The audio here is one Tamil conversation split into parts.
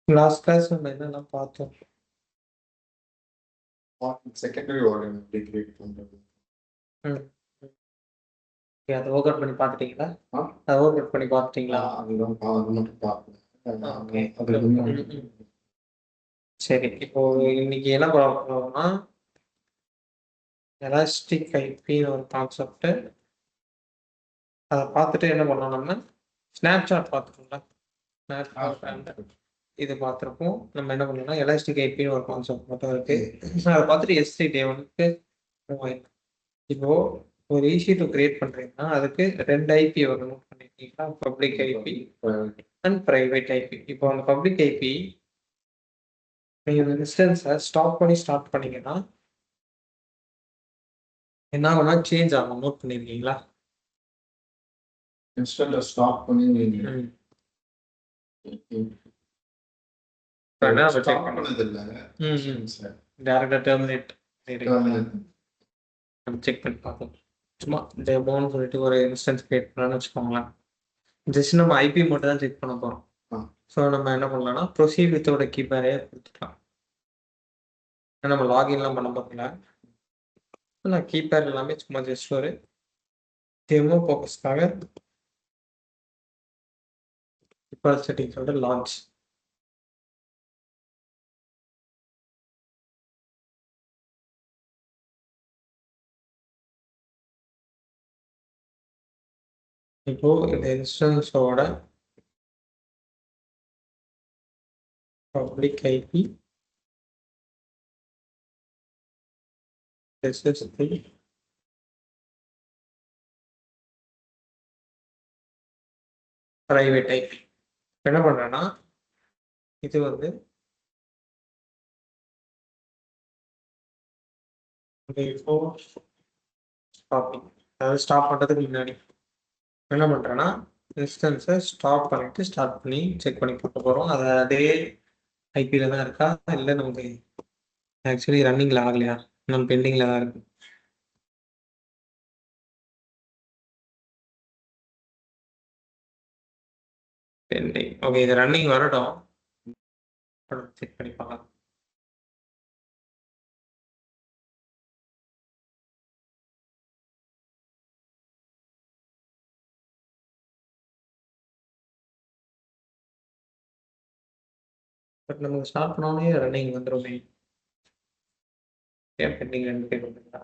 லாஸ்ட் கிளாஸ் நம்ம என்னெல்லாம் பார்த்தோம்? செகண்டரி ஆர்டர் எப்படி கிரியேட் பண்றது? ம். ஓகே. அத ஒர்க் அவுட் பண்ணி பார்த்துட்டீங்களா? ஆ? அத ஒர்க் அவுட் பண்ணி பார்த்துட்டீங்களா? அதுதான் அது மட்டும் பார்ப்பேன். ஓகே. அது ம். சரி. இப்போ இன்னைக்கு என்ன பார்க்க போறோம்னா, எலாஸ்டிக் ஐபின்னு ஒரு கான்செப்ட். அத பார்த்துட்டு என்ன பண்ணோம் நம்ம, ஸ்னாப்சாட் பார்த்துட்டோம்ல. ஸ்னாப்சாட் அண்ட் இது பார்த்துருப்போம். நம்ம என்ன பண்ணோம்னா, எலாஸ்டிக் ஐபின்னு ஒரு கான்செப்ட் மட்டும் இருக்கு. அத பார்த்துட்டு எஸ்3 டே 1க்கு மூவ் ஆயிடும். இப்போ ஒரு EC2 கிரியேட் பண்றீங்கன்னா, அதுக்கு 2 ஐபி வரும். நோட் பண்ணியிருக்கீங்களா? Public IP and private IP. இப்போ அந்த பப்ளிக் ஐபி நீங்க இந்த இன்ஸ்டன்ஸ ஸ்டாப் பண்ணி ஸ்டார்ட் பண்ணீங்கன்னா, என்ன ஆகும்னா சேஞ்ச் ஆகும். நோட் பண்ணியிருக்கீங்களா? இன்ஸ்டன்ட் ஸ்டாப் பண்ணி ம். என்ன செக் ஸ்டாப் பண்ணலாம். பண்ணது இல்ல. டைரக்ட்டா டெர்மினேட் நம்ம செக் பண்ணி பார்ப்போம். சும்மா டெமோன்னு சொல்லிட்டு ஒரு இன்ஸ்டன்ஸ் கிரியேட் பண்ணலாம்னு வச்சுக்கோங்களேன். ஜஸ்ட் நம்ம ஐபி மட்டும் தான் செக் பண்ண போறோம். ஸோ நம்ம என்ன பண்ணலாம்னா, ப்ரொசீட் வித்தவுட் கீப்பரே குடுத்துக்கலாம். நம்ம லாகின்லாம் பண்ண போறதில்ல. நான் கீப்பேட் எல்லாமே சும்மா ஜஸ்ட் ஒரு டெமோ பர்பஸ்க்காக டிஃபால்ட் செட்டிங்ஸோட லான்ச். இப்போ இந்த இன்ஸ்டன்ஸோட public IP this is the private IP. என்ன பண்றேன்னா, இது வந்து பிஃபோர் ஸ்டாப்பிங், அதாவது ஸ்டாப் பண்றதுக்கு முன்னாடி என்ன பண்றேன்னா, இன்ஸ்டன்ஸை ஸ்டாப் பண்ணிட்டு ஸ்டார்ட் பண்ணி செக் பண்ணி பார்க்க போறோம். அது அதே ஐபில தான் இருக்கா, இல்லை நமக்கு ஆக்சுவலி ரன்னிங்ல ஆகலையா, நம்ம பெண்டிங்ல தான் இருக்கு. பெண்டிங். ஓகே, இது ரன்னிங் வரட்டும். செக் பண்ணி பார்க்கலாம். பட் நமக்கு ஸ்டார்ட் பண்ணோடனே ரன்னிங் வந்துருமே. ஏன் பெண்டிங் 2 பேர் வந்துருக்கா?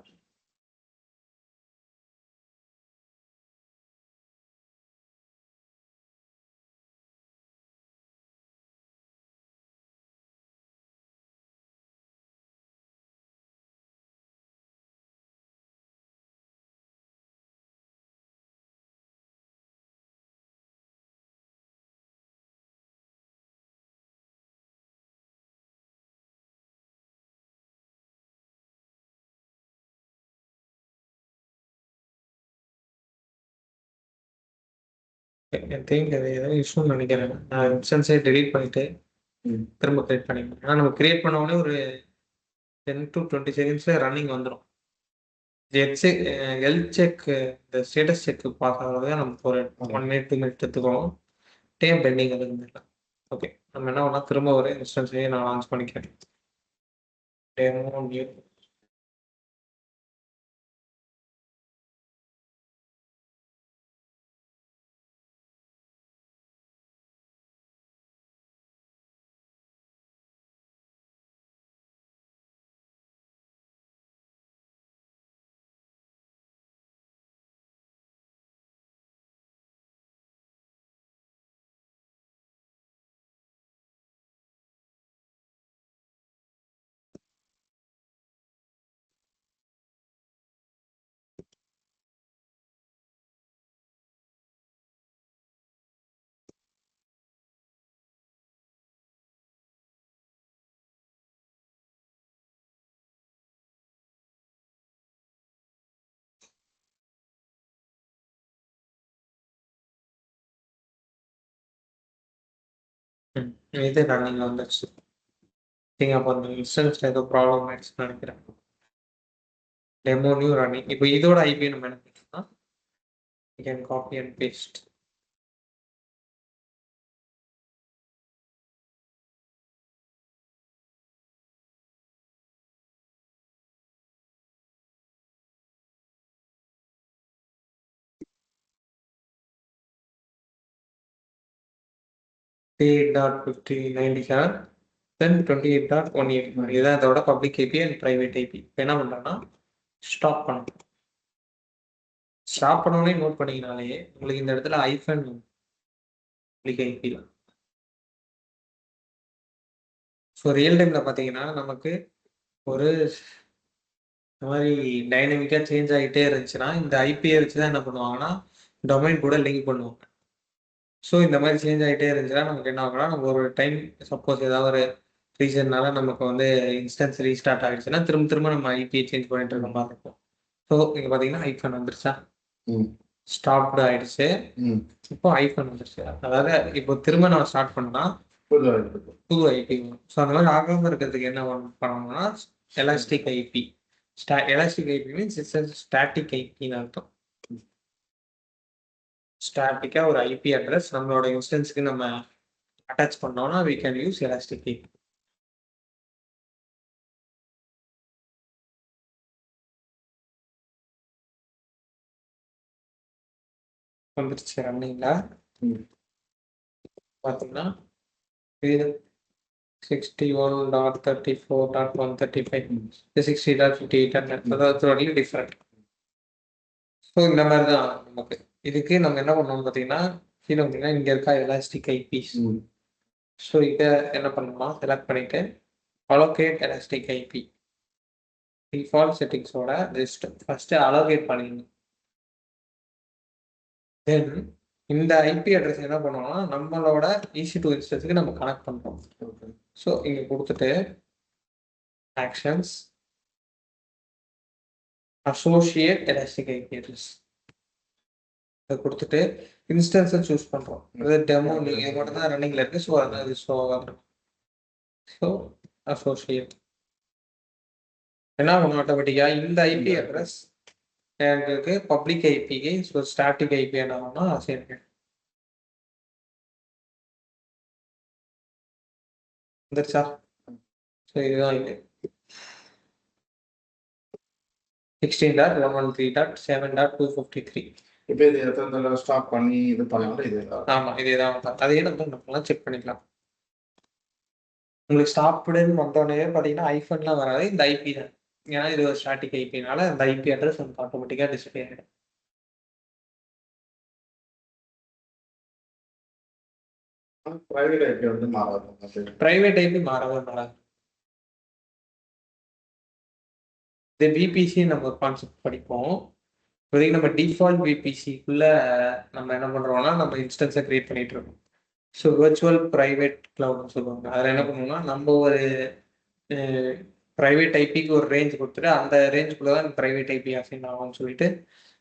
ஐ திங்க் அது ஏதோ இஷ்யூன்னு நினைக்கிறேன். நான் இன்ஸ்டன்ஸே டெலீட் பண்ணிட்டு திரும்ப கிரியேட் பண்ணிக்கிறேன். ஏன்னா நம்ம கிரியேட் பண்ண உடனே ஒரு 10 to 20 செகண்ட்ஸ்ல ரன்னிங் வந்துரும். ஹெல்த் செக், இந்த ஸ்டேட்டஸ் செக் பார்க்கறது நமக்கு ஒரு 1 மினிட் 2 மினிட் எடுத்துக்கும். டைம் பெண்டிங் அதுக்கு. ஓகே, நம்ம என்ன பண்ணலாம், திரும்ப ஒரு இன்ஸ்டன்ஸையே நான் லான்ச் பண்ணிக்கிறேன். Demo new. இது ரன்னிங்ல வந்துருச்சு. நீங்க அப்போ அந்த இன்ஸ்டன்ஸ்ல ஏதோ ப்ராப்ளம் ஆயிடுச்சுன்னு நினைக்கிறேன். Demo new running. இப்போ இதோட ஐபி நம்ம என்ன பண்ணலாம், you can copy and paste. 28.5097 தென் 28.184 இதுதான் இதோட public IP and private IP. இப்போ என்ன பண்ணுறோன்னா ஸ்டாப் பண்ணணும். ஸ்டாப் பண்ணோடனே நோட் பண்ணிங்கனாலே உங்களுக்கு இந்த இடத்துல ஐஃபன் பப்ளிக் ஐபி தான். ஸோ ரியல் டைமில் பார்த்தீங்கன்னா நமக்கு ஒரு இந்த மாதிரி டைனமிக்காக சேஞ்ச் ஆகிட்டே இருந்துச்சுன்னா இந்த ஐபியை வச்சு தான் என்ன பண்ணுவாங்கன்னா டொமைன் கூட லிங்க் பண்ணுவாங்க. ஸோ இந்த மாதிரி சேஞ்ச் ஆகிட்டே இருந்துச்சுன்னா நமக்கு என்ன ஆகும்னா நம்ம ஒரு டைம் சப்போஸ் ஏதாவது ஒரு ரீசன்னால நமக்கு வந்து இன்ஸ்டன்ஸ் ரீஸ்டார்ட் ஆகிடுச்சுன்னா திரும்ப திரும்ப நம்ம ஐபியை சேஞ்ச் பண்ணிட்டு இருக்க மாதிரி இருக்கும். ஸோ இங்கே பார்த்தீங்கன்னா ஐஃபோன் வந்துருச்சா, ஸ்டாப்டு ஆயிடுச்சு. இப்போ ஐஃபோன் வந்துருச்சு. அதாவது இப்போ திரும்ப நம்ம ஸ்டார்ட் பண்ணா புது ஐபி வரும். ஸோ அந்த மாதிரி ஆகாமல் இருக்கிறதுக்கு என்ன பண்ணணும்னா elastic IP. Elastic IP means it's static ஐபின்னு அர்த்தம். ஸ்டாட்டிக்கா ஒரு ஐபி அட்ரஸ் நம்மளோட இன்ஸ்டன்ஸ்க்கு நம்ம அட்டாச் பண்ணோம்னா we can use elastic IP. வந்துருச்சு ரன்னிங்ல பார்த்தீங்கன்னா 61.34.135 60.58 அதாவது டிஃப்ரெண்ட். ஸோ இந்த மாதிரி தான் நமக்கு. இதுக்கு நம்ம என்ன பண்ணோம்னு பார்த்தீங்கன்னா கீழே வந்தீங்கன்னா இங்கே இருக்கா எலாஸ்டிக் ஐபிஸ். ஸோ இதை என்ன பண்ணணும்னா செலக்ட் பண்ணிட்டு allocate elastic IP டிஃபால்ட் செட்டிங்ஸோட லிஸ்ட் ஃபர்ஸ்ட் allocate பண்ணிடணும். தென் இந்த ஐபி அட்ரஸ் என்ன பண்ணுவோம்னா நம்மளோட EC2 இன்ஸ்டன்ஸுக்கு நம்ம கனெக்ட் பண்ணுறோம். ஸோ இங்கே கொடுத்துட்டு actions associate elastic IP address அதை கொடுத்துட்டு இன்ஸ்டன்ஸை சூஸ் பண்ணுறோம். அதாவது டெமோ இது மட்டும் தான் ரன்னிங்கில் இருக்குது. ஸோ அது ஷோவாக இருக்கும். ஸோ அசோசியேட் என்ன பண்ணும் ஆட்டோமேட்டிக்காக இந்த ஐபி அட்ரஸ் எங்களுக்கு பப்ளிக் ஐபிக்கு ஸோ ஸ்டாட்டிக் ஐபி என்ன ஆகும்னா சரி வந்துருச்சா. ஸோ இதுதான் இது 16.113.7.253. இப்போ இது எத்தனை தடவை ஸ்டாப் பண்ணி இது பண்ணாலும் இது ஆமாம் இதேதான். அதே நம்மளாம் செக் பண்ணிக்கலாம். உங்களுக்கு ஸ்டாப்டுன்னு வந்தோடனே பார்த்தீங்கன்னா ஐஃபோன்லாம் வராது, இந்த ஐபி தான். ஏன்னா இது ஒரு ஸ்டாட்டிக் ஐபினால அந்த ஐபி அட்ரஸ் நமக்கு ஆட்டோமேட்டிக்காக டிஸ்பிளே ஆகிடும். பிரைவேட் ஐபி வந்து மாறாது. பிரைவேட் ஐபி மாறவே மாறாது. இது பிபிசி நம்ம ஒரு கான்செப்ட் படிப்போம். இப்போதைக்கு நம்ம டிஃபால்ட் பிபிசிக்குள்ள நம்ம என்ன பண்ணுறோம்னா நம்ம இன்ஸ்டன்ஸை கிரியேட் பண்ணிட்டு இருக்கோம். ஸோ விர்ச்சுவல் ப்ரைவேட் கிளவுட்னு சொல்லுவாங்க. அதில் என்ன பண்ணுவோம்னா நம்ம ஒரு ப்ரைவேட் ஐபிக்கு ஒரு ரேஞ்ச் கொடுத்துட்டு அந்த ரேஞ்சுக்குள்ளே தான் ப்ரைவேட் ஐபி அசைன் ஆகும்னு சொல்லிட்டு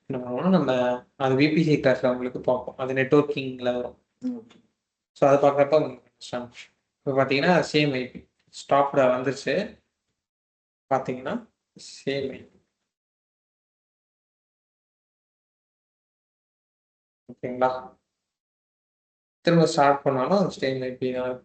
என்ன பண்ணுவோம்னா நம்ம அது விபிசி கிளாஸில் அவங்களுக்கு பார்ப்போம். அது நெட்வொர்க்கிங்கில் வரும். ஸோ அதை பார்க்குறப்ப இப்போ பார்த்தீங்கன்னா சேம் ஐபி ஸ்டாப்ல வந்துருச்சு. பார்த்தீங்கன்னா சேம் ஐபி ஓகேங்களா. திரும்ப ஸ்டார்ட் பண்ணாலும் சேம் ஐபி தான்.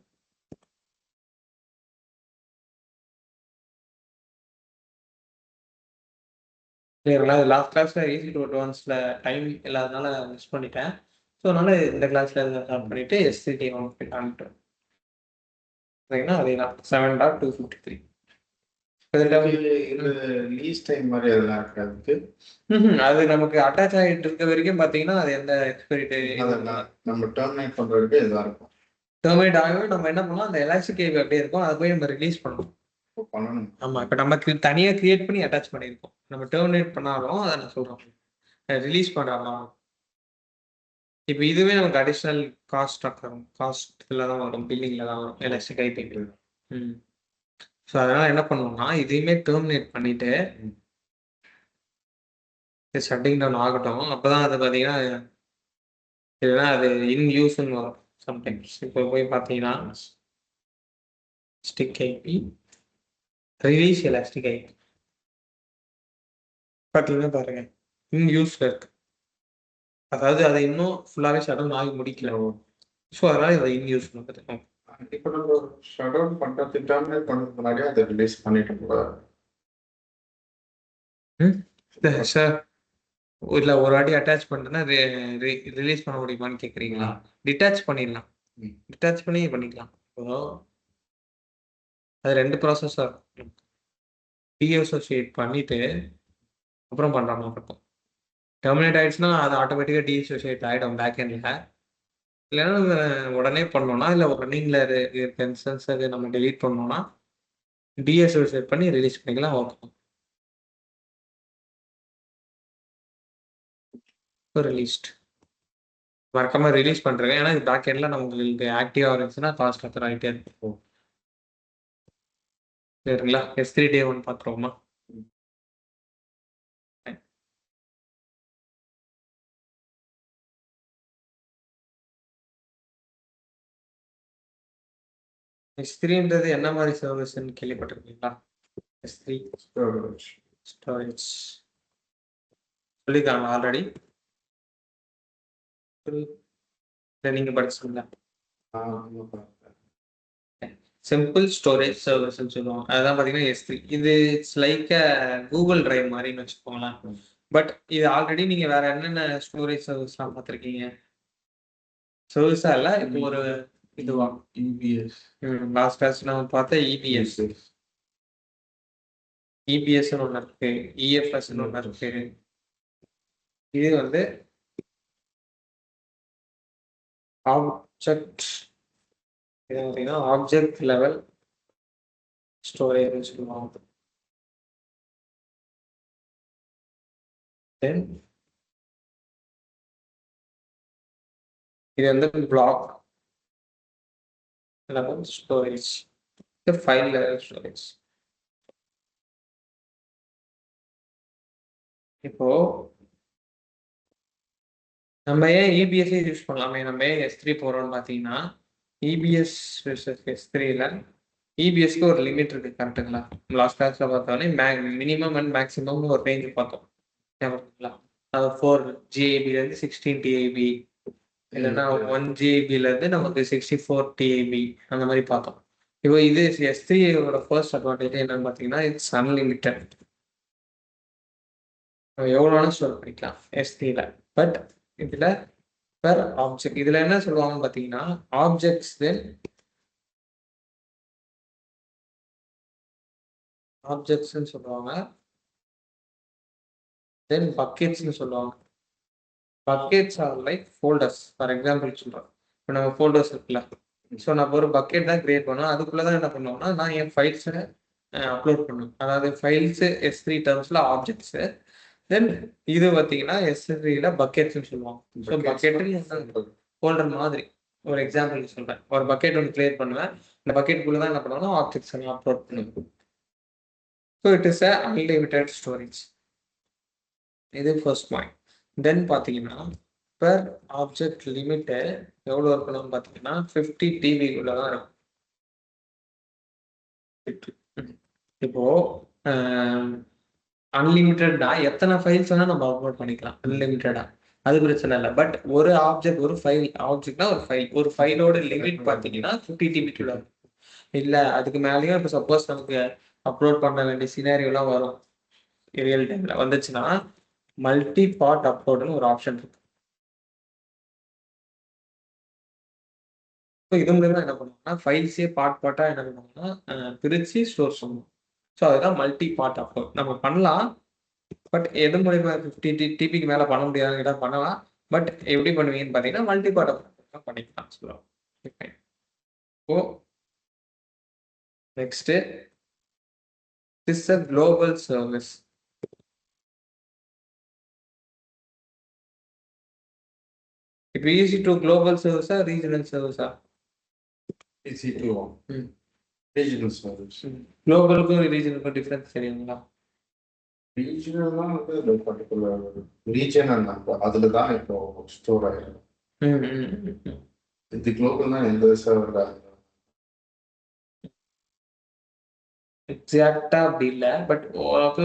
இல்லைங்களா, இது லாஸ்ட் கிளாஸில் EC2 அட்வான்ஸில் டைம் இல்லாதனால மிஸ் பண்ணிட்டேன். ஸோ அதனால இந்த கிளாஸில் இதை ஸ்டார்ட் பண்ணிவிட்டு S3T காமிட்டு பார்த்தீங்கன்னா அதே தான் 7.253. ரிலீஸ் டைம் மாதிரி அதெல்லாம் இருக்காது. அது நமக்கு அட்டாச் ஆகிட்டு இருக்க வரைக்கும் பார்த்தீங்கன்னா அது எந்த எக்ஸ்பைரி நம்ம டெர்மினேட் பண்ணுற வரைக்கும் இதாக இருக்கும். டெர்மினேட் ஆகவே நம்ம என்ன பண்ணலாம், அந்த எலாஸ்டிக் ஐபி அப்படியே இருக்கும், அதை போய் நம்ம ரிலீஸ் பண்ணணும். ஆமாம், இப்போ நம்ம தனியாக கிரியேட் பண்ணி அட்டாச் பண்ணியிருக்கோம். நம்ம டெர்மினேட் பண்ணாலும் அதை நான் சொல்கிறோம் ரிலீஸ் பண்ணுறோம். இப்போ இதுவே நமக்கு அடிஷ்னல் காஸ்ட் வரும், காஸ்ட்டில் தான் வரும், பில்லிங்கில் தான் வரும் எலாஸ்டிக் ஐபி. ஸோ அதனால் என்ன பண்ணுவோம்னா இதையுமே டெர்மினேட் பண்ணிவிட்டு ஷட்டிங் டவுன் ஆகட்டும். அப்போ தான் அது பார்த்தீங்கன்னா இல்லைன்னா அது இன் யூஸ்ன்னு வரும் சம்டைம்ஸ். இப்போ போய் பார்த்தீங்கன்னா stick IP release elastic IP பார்த்தீங்கன்னா பாருங்க இன் யூஸில் இருக்கு. அதாவது அதை இன்னும் ஃபுல்லாகவே ஷட் டவுன் ஆகி முடிக்கல. ஸோ அதனால் இதை இன் யூஸ் பண்ணுறது. இப்போ நம்ம ஷட் டவுன் பண்ணுறது டெர்மினேட் பண்ணுறதுக்கு முன்னாடியே அதை ரிலீஸ் பண்ணிட்டு போகிறாரு சார். இல்லை ஒரு வாட்டி அட்டாச் பண்ணிட்டேன்னா ரிலீஸ் பண்ண முடியுமான்னு கேட்குறீங்களா? டிட்டாச் பண்ணிடலாம். டிட்டாச் பண்ணி பண்ணிக்கலாம். இப்போ அது 2 ப்ராசஸா இருக்கும். டீஅசோசியேட் பண்ணிட்டு அப்புறம் பண்ற மாரி இருக்கும். டெர்மினேட் ஆயிடுச்சுன்னா, அது ஆட்டோமேட்டிக்கா டீஅசோசியேட் ஆயிடும் பேக் எண்ட்ல. இல்லன்னா உடனே பண்ணோம்னா, இல்ல ரன்னிங்ல இருக்க இன்ஸ்டன்ஸ நம்ம டெலீட் பண்ணோம்னா, டீஅசோசியேட் பண்ணி ரிலீஸ் பண்ணிக்கலாம். ஓகே. ரிலீஸ்ட். மறக்காம ரிலீஸ் பண்றேன். ஏன்னா இது பேக் எண்ட்ல நமக்கு ஆக்டிவா இருந்துச்சுன்னா காஸ்ட் அத்தர் ஆயிட்டே இருக்கும். சரிங்களா? S3 டே 1 பார்த்துருவோமா? S3ன்றது என்ன மாரி சர்வீஸ்ன்னு கேள்விப்பட்டிருக்கீங்களா? S3 ஸ்டோரேஜ் சொல்லியிருக்காங்களா ஆல்ரெடி? இல்ல நீங்க படிச்சீங்களா? சிம்பிள் ஸ்டோரேஜ் சர்வீஸ்ன்னு சொல்லுவாங்க. அதுதான் பார்த்தீங்கன்னா S3. இது it's like a Google Drive மாரின்னு வச்சுக்கோங்களேன். பட் இது ஆல்ரெடி நீங்க வேற என்னென்ன ஸ்டோரேஜ் சர்வீஸ்லாம் பார்த்துருக்கீங்க? சர்வீஸா இல்ல, இப்போ ஒரு இதுவா? EBS. லாஸ்ட் கிளாஸ் நம்ம பார்த்த EBS. EBSன்னு ஒண்ணு இருக்கு. EFSன்னு ஒண்ணு இருக்கு. இது வந்து ஆப்ஜெக்ட் இது பார்த்தீங்கன்னா ஆப்ஜெக்ட் லெவல் ஸ்டோரேஜ்ன்னு சொல்லுவாங்க. தென் இது வந்து பிளாக் லெவல் ஸ்டோரேஜ். இது ஃபைல் லெவல் ஸ்டோரேஜ். இப்போ நம்ம ஏன் EBS யூஸ் பண்ணலாமே? நம்ம ஏன் S3 போறோம்னு பார்த்தீங்கன்னா, EBS வெர்சஸ் S3ல EBSக்கு ஒரு லிமிட் இருக்கு. கரெக்ட்டுங்களா? லாஸ்ட் கிளாஸ்ல பார்த்தோனே மினிமம் அண்ட் மேக்ஸிமம்னு ஒரு ரேஞ்ச் பார்த்தோம். ஞாபகம் அது 4 GIBலேருந்து 16 TIB இல்லைன்னா 1 GIBலேருந்து நமக்கு 64 TIB அந்த மாதிரி பார்த்தோம். இப்போ இது S3யோட ஃபர்ஸ்ட் அட்வான்டேஜ் என்னன்னு பார்த்தீங்கன்னா, இட்ஸ் அன்லிமிட்டட். எவ்வளோ வேணாலும் ஸ்டோர் பண்ணிக்கலாம் S3ல. பட் இதுல பெர் ஆப்ஜெக்ட் இதுல என்ன சொல்லுவாங்கன்னு பார்த்தீங்கன்னா, ஆப்ஜெக்ட்ஸ்ன்னு சொல்லுவாங்க. தென் பக்கெட்ஸ்ன்னு சொல்லுவாங்க. Buckets are like folders. For example சொல்றேன். இப்போ நம்ம ஃபோல்டர்ஸ் இருக்குல்ல. ஸோ நம்ம ஒரு பக்கெட் தான் கிரியேட் பண்ணுவோம். அதுக்குள்ள தான் என்ன பண்ணுவோம்னா, நான் என் ஃபைல்ஸை அப்லோட் பண்ணுவேன். அதாவது ஃபைல்ஸு S3 டேர்ம்ஸ்ல ஆப்ஜெக்ட்ஸு. தென் இது பார்த்தீங்கன்னா S3ல பக்கெட்ஸ்ன்னு சொல்லுவாங்க. ஸோ பக்கெட்டு ஃபோல்டர் மாதிரி. ஒரு எக்ஸாம்பிள் சொல்றேன். ஒரு பக்கெட் ஒன்று கிரியேட் பண்ணுவேன். இந்த பக்கெட்டுக்குள்ள தான் என்ன பண்ணுவேன்னா, ஆப்ஜெக்ட்ஸ் எல்லாம் அப்லோட் பண்ணுவேன். So it is a unlimited storage. இது ஃபர்ஸ்ட் பாயிண்ட். தென் பார்த்தீங்கன்னா, பெர் ஆப்ஜெக்ட் லிமிட்டு எவ்வளோ இருக்கணும்னு பார்த்தீங்கன்னா, 50 TBக்குள்ள தான் இருக்கும். இப்போ அன்லிமிட்டட்னா எத்தனை ஃபைல்ஸ் வேணா நம்ம அப்லோட் பண்ணிக்கலாம். அன்லிமிட்டடா. அது பிரச்சனை இல்ல. பட் ஒரு ஆப்ஜெக்ட் ஒரு ஃபைல் ஆப்ஜெக்ட்னா ஒரு ஃபைல். ஒரு ஃபைலோட லிமிட் பார்த்தீங்கன்னா 50 TBக்குள்ள இருக்கும். இல்ல அதுக்கு மேலயும் இப்போ சப்போஸ் நமக்கு அப்லோட் பண்ண வேண்டிய சினாரியோலாம் வரும். ரியல் டைம்ல வந்துச்சுன்னா, மல்டி பார்ட் அப்லோடுன்னு ஒரு ஆப்ஷன் இருக்கு. ஸோ இது மூலியமா என்ன பண்ணுவோம்னா, ஃபைல்ஸே பார்ட்டா என்ன பண்ணுவோம்னா, பிரிச்சு ஸ்டோர் பண்ணுவோம். ஸோ அதுதான் மல்டி பார்ட் அப்லோட். நம்ம பண்ணலாம். பட் எது மூலியமா 50 டிபிக்கு மேல பண்ண முடியாதுன்னு கேட்டா பண்ணலாம். பட் எப்படி பண்ணுவீங்கன்னு பார்த்தீங்கன்னா, மல்டி பார்ட் அப்லோட் பண்ணிக்கலாம் சொல்லுவாங்க. ஓகே. இப்போ next this a global service. இப்போ EC2 குளோபல் சர்வீஸா ரீஜனல் சர்வீஸா? EC2 ம். Regional service. குளோபலுக்கும் ரீஜனுக்கும் டிஃபரன்ஸ் தெரியுங்களா? ரீஜனல்னா வந்து இந்த பர்டிகுலர் ரீஜனல் நம்பர் அதுல தான் இப்போ ஸ்டோர் ஆகிடும். ம், ம், ம், ம். இது குளோபல்னா எந்த சர்வர்ல எக்ஸாக்ட்டா அப்படி இல்ல. பட் ஓரளவுக்கு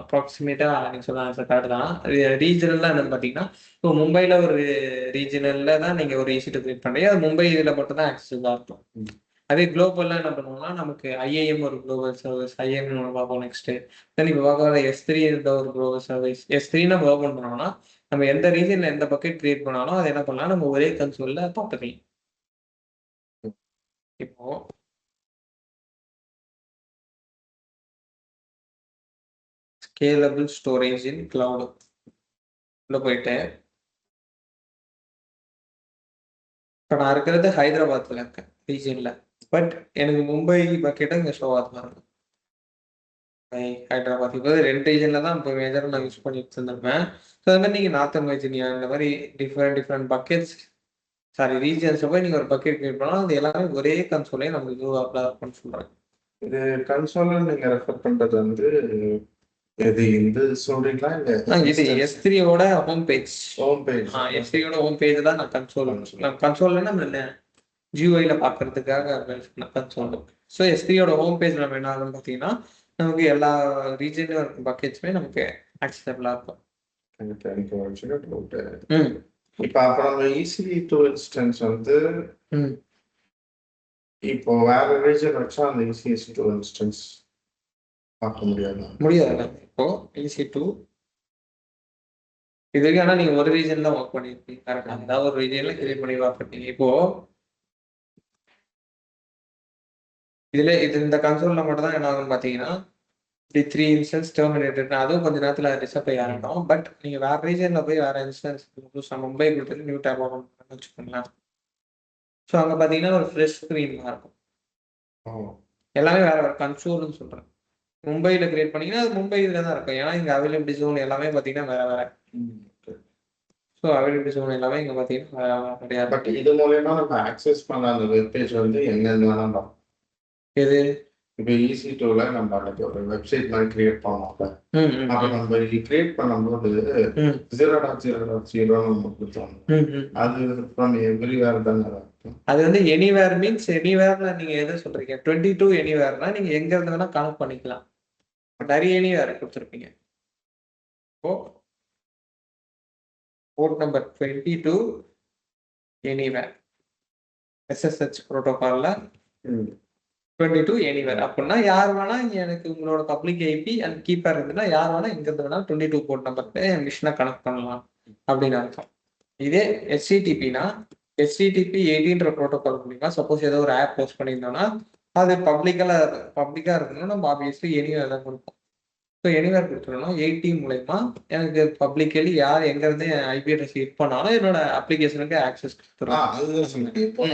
அப்ராக்ஸிமேட்டா நீங்க சொன்ன ஆன்சர் கரெக்ட் தான். ரீஜனல்னா என்னன்னு பார்த்தீங்கன்னா, இப்போ மும்பைல ஒரு ரீஜனல்ல தான் நீங்க ஒரு EC2 கிரியேட் பண்றீங்க. அது மும்பை இதுல மட்டும் தான் ஆக்சஸா இருக்கும். அதே குளோபல்ல என்ன பண்ணுவோம்னா, நமக்கு IAM ஒரு குளோபல் சர்வீஸ். IAM ஒண்ணு பார்ப்போம் நெக்ஸ்ட். தென் இப்போ பார்க்குற S3 என்ற ஒரு குளோபல் சர்வீஸ். S3 நம்ம ஓப்பன் பண்ணோம்னா, நம்ம எந்த ரீஜன்ல எந்த பக்கெட் கிரியேட் பண்ணாலும் அதை என்ன பண்ணலாம், நம்ம ஒரே கன்சோல்ல பார்த்துக்கலாம். இப்போ ஸ்கேலபிள் ஸ்டோரேஜ் இன் கிளவுட் உள்ள போயிட்டு இப்போ நான் இருக்கிறது ஹைதராபாத்தில் இருக்கேன் ரீஜனில். பட் எனக்கு மும்பை பக்கெட்டாக இங்கே ஷோ ஆகுது பாருங்க. ஹைதராபாத் இப்போ 2 ரீஜனில் தான் இப்போ மேஜராக நான் யூஸ் பண்ணிட்டு இருந்திருப்பேன். ஸோ அது மாதிரி நீங்கள் நார்த்தன் வெர்ஜினியா இந்த மாதிரி டிஃப்ரெண்ட் பக்கெட்ஸ் ரீஜன்ஸில் போய் நீங்கள் ஒரு பக்கெட் கிரியேட் பண்ணால் அது எல்லாமே ஒரே கன்சோலே நமக்கு அப்ளை இருக்கும்னு சொல்கிறேன். இது கன்சோல் நீங்க ரெஃபர் பண்றது வந்து இது இந்த சொல்றீங்களா இல்ல இது S3யோட ஹோம் பேஜ். ஹோம் பேஜ் S3யோட ஹோம் பேஜ் தான் நான் கன்சோல்னா நம்ம GUIல பார்க்கறதுக்காக கன்சோல். ஸோ S3யோட ஹோம் பேஜ் நம்ம என்ன ஆகும்னு பார்த்தீங்கன்னா நமக்கு எல்லா ரீஜன்லையும் இருக்க பக்கெட்ஸுமே நமக்கு ஆக்சசபிளாக இருக்கும். எனக்கு ஒரு சின்ன டவுட். இப்போ அப்புறம் நம்ம EC2 இன்ஸ்டன்ஸ் வந்து இப்போ வேற ரீஜன் வச்சா அந்த EC2 இன்ஸ்டன்ஸ் பார்க்க முடியாது. இப்போ EC2 இதுக்கு ஆனால் நீங்கள் ஒரு ரீஜன் தான் ஒர்க் பண்ணியிருப்பீங்க. கரெக்டாக ஏதாவது ஒரு ரீஜன்ல கிரியேட் பண்ணி ஒர்க் பண்ணீங்க. இப்போ இது இந்த கன்சோல்ல மட்டும் தான் என்ன ஆகும்னு பார்த்தீங்கன்னா இப்படி 3 இன்ஸ்டன்ஸ் டெர்மினேட்டட் அதுவும் கொஞ்சம் நேரத்தில் டிசப்ளை ஆகிடும். பட் நீங்கள் வேற ரீஜனில் போய் வேற இன்ஸ்டன்ஸ் மும்பை கொடுத்துட்டு நியூ டேப் ஓப்பன் பண்ணி வச்சுக்கோங்களேன். ஸோ அங்கே பார்த்தீங்கன்னா ஒரு ஃப்ரெஷ் ஸ்க்ரீன் இருக்கும். எல்லாமே வேற வேற கன்சோல்னு சொல்கிறேன். மும்பையில் கிரியேட் பண்ணீங்கன்னா அது மும்பை இதில் தான் இருக்கும். ஏன்னா இங்கே அவைலபிலிட்டி ஜோன் எல்லாமே பார்த்தீங்கன்னா வேற வேற. ஸோ அவைலபிலிட்டி ஜோன் எல்லாமே இங்கே பார்த்தீங்கன்னா கிடையாது. பட் இது மூலயமா நம்ம ஆக்சஸ் பண்ண அந்த வெப் பேஜ் வந்து எங்கேருந்து வேணாம். எது இப்போ EC2ல நம்ம அன்னைக்கு ஒரு வெப்சைட் மாதிரி கிரியேட் பண்ணோம்ல. அப்போ நம்ம கிரியேட் பண்ணும்போது 0.0.0 நம்ம கொடுத்தோம். அது ஃப்ரம் எவ்ரிவேர் தானே. அது வந்து எனிவேர் மீன்ஸ் எனிவேர்ல நீங்க எதை சொல்றீங்க? 22 எனிவேர்னா நீங்க எங்க இருந்து வேணா கனெக்ட் பண்ணிக்கலாம். நிறைய எனிவேர் கொடுத்துருப்பீங்க. இப்போ port number 22 anywhere SSH புரோட்டோகால்ல 22 anywhere அப்படின்னா யார் வேணா எனக்கு உங்களோட பப்ளிக் ஐபி அண்ட் கீப்பர் இருந்ததுன்னா யார் வேணா எங்க இருந்து வேணா 22 போர்ட் நம்பருக்கு என் மிஷினை கனெக்ட் பண்ணலாம் அப்படின்னு அர்த்தம். இதே HTTPனா HTTP 18ன்ற ப்ரோட்டோகால் மூலியமா சப்போஸ் ஏதோ ஒரு ஆப் போஸ்ட் பண்ணியிருந்தோம்னா அது பப்ளிக்கா இருக்கணும். நம்ம ஆப்வியஸ்லி எனிவேர் தான் கொடுப்போம். ஸோ எனிவேர் கொடுத்துருந்தோம்னா 80 மூலயமா எனக்கு பப்ளிக்கலி யார் எங்க இருந்து ஐபி அட்ரஸ் ஹிட் பண்ணாலும் என்னோட அப்ளிகேஷனுக்கு ஆக்சஸ் கொடுத்துருவோம்.